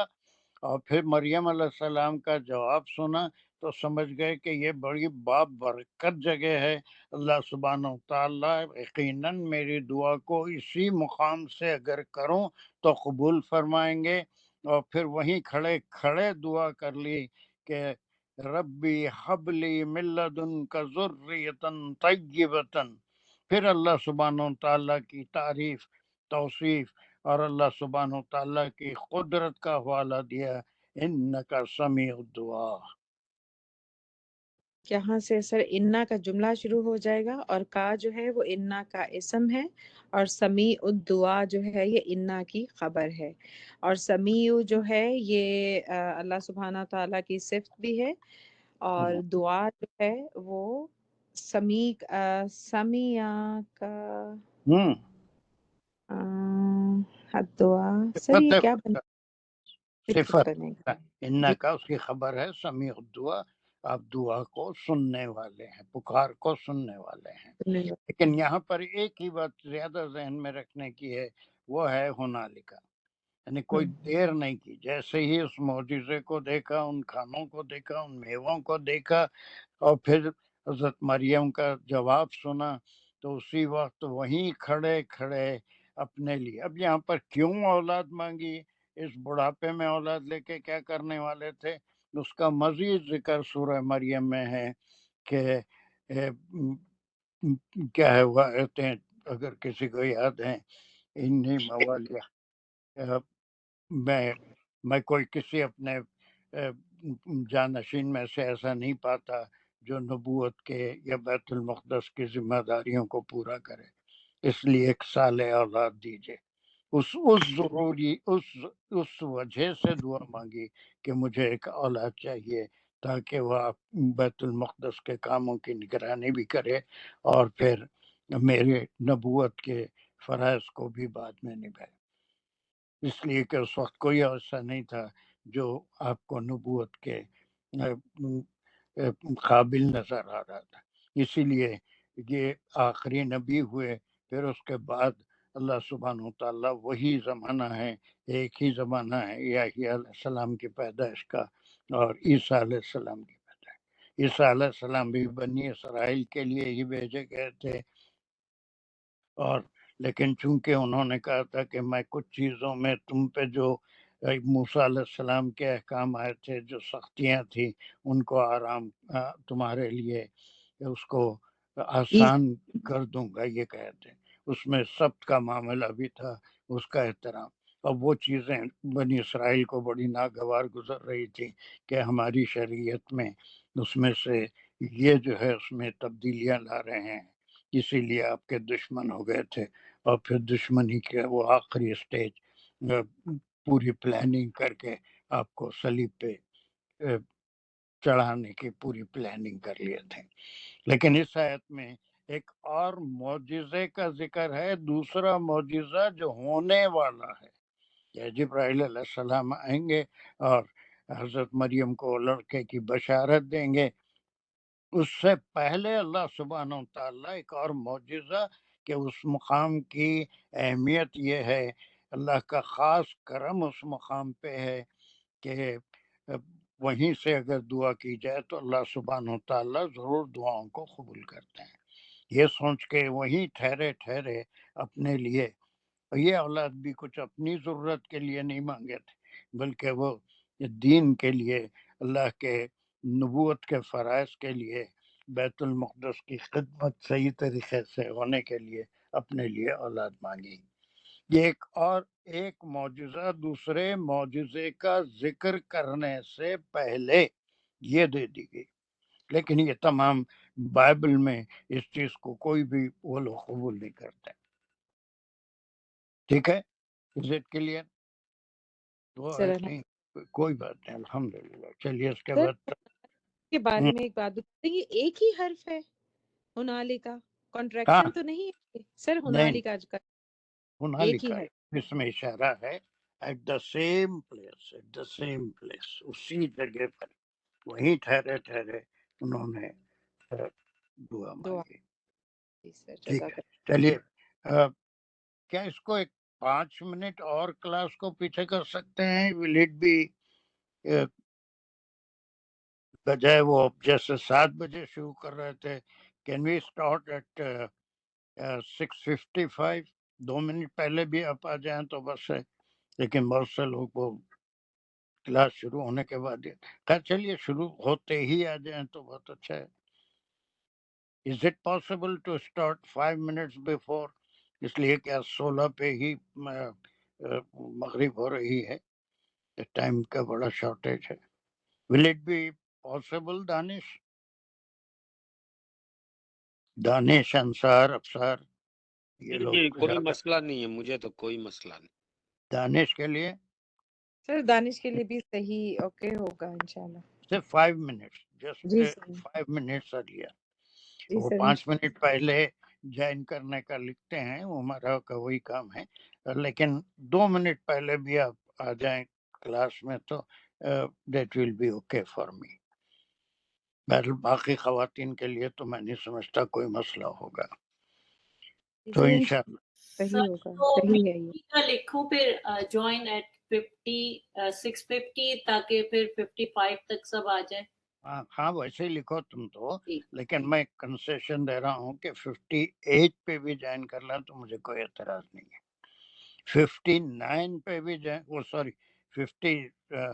اور پھر مریم علیہ السلام کا جواب سنا تو سمجھ گئے کہ یہ بڑی بابرکت جگہ ہے. اللہ سبحانہ و تعالیٰ یقیناً میری دعا کو اسی مقام سے اگر کروں تو قبول فرمائیں گے. اور پھر وہیں کھڑے کھڑے دعا کر لی کہ ربی حبلی من لدنک ذریۃ طیبۃ. پھر اللہ سبحانہ و تعالیٰ کی تعریف، توصیف اور اللہ سبحانہ و تعالیٰ کی قدرت کا حوالہ دیا انکا سمیع الدعا. یہاں سے سر انا کا جملہ شروع ہو جائے گا، اور کا جو ہے وہ انا کا اسم ہے، اور سمیع الدعا جو ہے یہ انا کی خبر ہے، اور سمیع جو ہے یہ اللہ سبحانہ تعالیٰ کی صفت بھی ہے، اور دعا جو ہے وہ سمیع کا دعا سر یہ کیا صفت بنے گا؟ انکا اس کی خبر ہے، سمیع الدعا آپ دعا کو سننے والے ہیں، پکار کو سننے والے ہیں. لیکن یہاں پر ایک ہی بات زیادہ ذہن میں رکھنے کی ہے، وہ ہے ہنالکا، یعنی کوئی دیر نہیں کی. جیسے ہی اس معجزے کو دیکھا، ان کھانوں کو دیکھا، ان میووں کو دیکھا، اور پھر حضرت مریم کا جواب سنا، تو اسی وقت وہیں کھڑے کھڑے اپنے لیے. اب یہاں پر کیوں اولاد مانگی، اس بڑھاپے میں اولاد لے کے کیا کرنے والے تھے، اس کا مزید ذکر سورہ مریم میں ہے کہ کیا ہے وہ کہتے ہیں، اگر کسی کو یاد ہے، انہی موالیہ، میں کوئی کسی اپنے جانشین میں سے ایسا نہیں پاتا جو نبوت کے یا بیت المقدس کی ذمہ داریوں کو پورا کرے، اس لیے ایک صالح اولاد دیجیے. اس ضروری اس وجہ سے دعا مانگی کہ مجھے ایک اولاد چاہیے تاکہ وہ بیت المقدس کے کاموں کی نگرانی بھی کرے اور پھر میرے نبوت کے فرائض کو بھی بعد میں نبھائے. اس لیے کہ اس وقت کوئی ایسا نہیں تھا جو آپ کو نبوت کے قابل نظر آ رہا تھا. اسی لیے یہ آخری نبی ہوئے. پھر اس کے بعد اللہ سبحانہ تعالیٰ وہی زمانہ ہے، ایک ہی زمانہ ہے یحییٰ علیہ السلام کی پیدائش کا اور عیسیٰ علیہ السلام کی پیدائش. عیسیٰ علیہ السلام بھی بنی اسرائیل کے لیے ہی بھیجے گئے تھے، اور لیکن چونکہ انہوں نے کہا تھا کہ میں کچھ چیزوں میں تم پہ جو موسیٰ علیہ السلام کے احکام آئے تھے، جو سختیاں تھیں، ان کو آرام تمہارے لیے اس کو آسان کر دوں گا، یہ کہتے ہیں. اس میں سبت کا معاملہ بھی تھا، اس کا احترام. اور وہ چیزیں بنی اسرائیل کو بڑی ناگوار گزر رہی تھی کہ ہماری شریعت میں اس میں سے یہ جو ہے اس میں تبدیلیاں لا رہے ہیں، اسی لیے آپ کے دشمن ہو گئے تھے. اور پھر دشمنی کے وہ آخری سٹیج پوری پلاننگ کر کے آپ کو صلیب پہ چڑھانے کی پوری پلاننگ کر لیے تھے. لیکن اس آیت میں ایک اور معجزے کا ذکر ہے، دوسرا معجزہ جو ہونے والا ہے کہ جبرائیل علیہ السلام آئیں گے اور حضرت مریم کو لڑکے کی بشارت دیں گے. اس سے پہلے اللہ سبحانہ تعالیٰ ایک اور معجزہ کہ اس مقام کی اہمیت یہ ہے، اللہ کا خاص کرم اس مقام پہ ہے کہ وہیں سے اگر دعا کی جائے تو اللہ سبحانہ تعالیٰ ضرور دعاؤں کو قبول کرتے ہیں. یہ سوچ کے وہیں ٹھہرے ٹھہرے اپنے لیے، یہ اولاد بھی کچھ اپنی ضرورت کے لیے نہیں مانگے تھے، بلکہ وہ دین کے لیے، اللہ کے نبوت کے فرائض کے لیے، بیت المقدس کی خدمت صحیح طریقے سے ہونے کے لیے اپنے لیے اولاد مانگی. یہ ایک معجزہ دوسرے معجزے کا ذکر کرنے سے پہلے یہ دے دی گئی. لیکن یہ تمام بائبل میں اس چیز کو کوئی بھی وہ لوگ قبول نہیں کرتے. ٹھیک ہے، از اٹ کلیئر؟ کوئی بات نہیں، الحمدللہ. چلیے اس کے بعد کے بارے میں ایک بات بتائیے، یہ ایک ہی حرف ہے ہنالکا، کنٹریکشن تو نہیں ہے سر؟ ہنالکا ایک ہی حرف، اس میں اشارہ ہے ایٹ دا سیم پلیس، اسی جگہ پر وہیں ٹھہرے ٹھہرے انہوں نے دعا مانگی. ٹھیک ہے، چلیے کیا اس کو ایک 5 منٹ اور کلاس کو پیچھے کر سکتے ہیں؟ ول اٹ بی بجائے وہ جیسے 7 بجے شروع کر رہے تھے، کین وی اسٹارٹ ایٹ 6:55؟ 2 منٹ پہلے بھی آپ آ جائیں تو بس ہے، لیکن بہت سے لوگ وہ کلاس شروع ہونے کے بعد خیر چلیے شروع ہوتے ہی آ جائیں تو بہت اچھا ہے. Is it possible to start 5 minutes before؟ اس لیے کہ 16 پہ ہی مغرب ہو رہی ہے. ٹائم کا بڑا شارٹیج ہے. ول اٹ بی پاسبل دانش انصار افسار یہ لوگ جی کوئی زیادہ مسئلہ نہیں ہے، مجھے تو کوئی مسئلہ نہیں. دانش کے لیے سر دانش کے لیے بھی صحیح اوکے ہوگا انشاءاللہ. صرف 5 منٹس جسٹ جی سر 5 منٹس ارلیئر. جی وہ سر 5 منٹ پہلے جوائن کرنے کا لکھتے ہیں، وہ ہمارا کا وہی کام ہے، لیکن 2 منٹ پہلے بھی آپ آ جائیں کلاس میں تو that will be okay for me. باقی خواتین کے لیے تو میں نہیں سمجھتا کوئی مسئلہ ہوگا. تو سر انشاءاللہ صحیح سر ہوگا، تو صحیح ہے یہ. PPT کا لکھوں پھر جوائن ایٹ 6:50 تاکہ پھر 55 تک سب آ جائے. ہاں ویسے ہی لکھو تم تو، جی لیکن میں کنسیشن دے رہا ہوں کہ 58 پہ بھی جوائن کر لیں تو مجھے کوئی اعتراض نہیں ہے. 59 پہ بھی جوائن، وہ سوری 50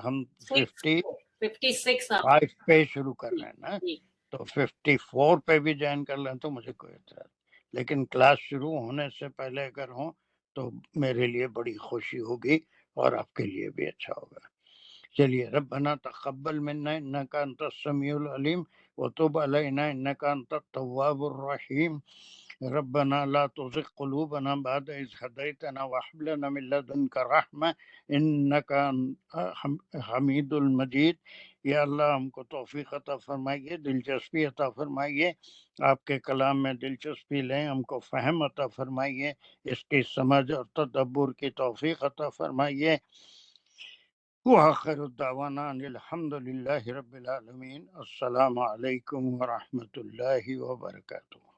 ہم 56 آپ 55 پہ شروع کر جی رہے ہیں نا، جی تو 54 پہ بھی جوائن کر لیں تو مجھے کوئی اعتراض نہیں. لیکن کلاس شروع ہونے سے پہلے اگر ہوں تو میرے لیے بڑی خوشی ہوگی اور آپ کے لیے بھی اچھا ہوگا. چلیے، ربنا تقبل منا انك انت السميع العليم وتب علينا انك انت التواب الرحيم. ربنا لا تزغ قلوبنا بعد إذ هديتنا وهب لنا من لدنك رحمة انك حمید المجید. یا اللہ ہم کو توفیق عطا فرمائیے، دلچسپی عطا فرمائیے، آپ کے کلام میں دلچسپی لیں، ہم کو فہم عطا فرمائیے، اس کی سمجھ اور تدبر کی توفیق عطا فرمائیے. وآخر الدعوانا ان الحمد للہ رب العالمین. السلام علیکم ورحمۃ اللہ وبرکاتہ.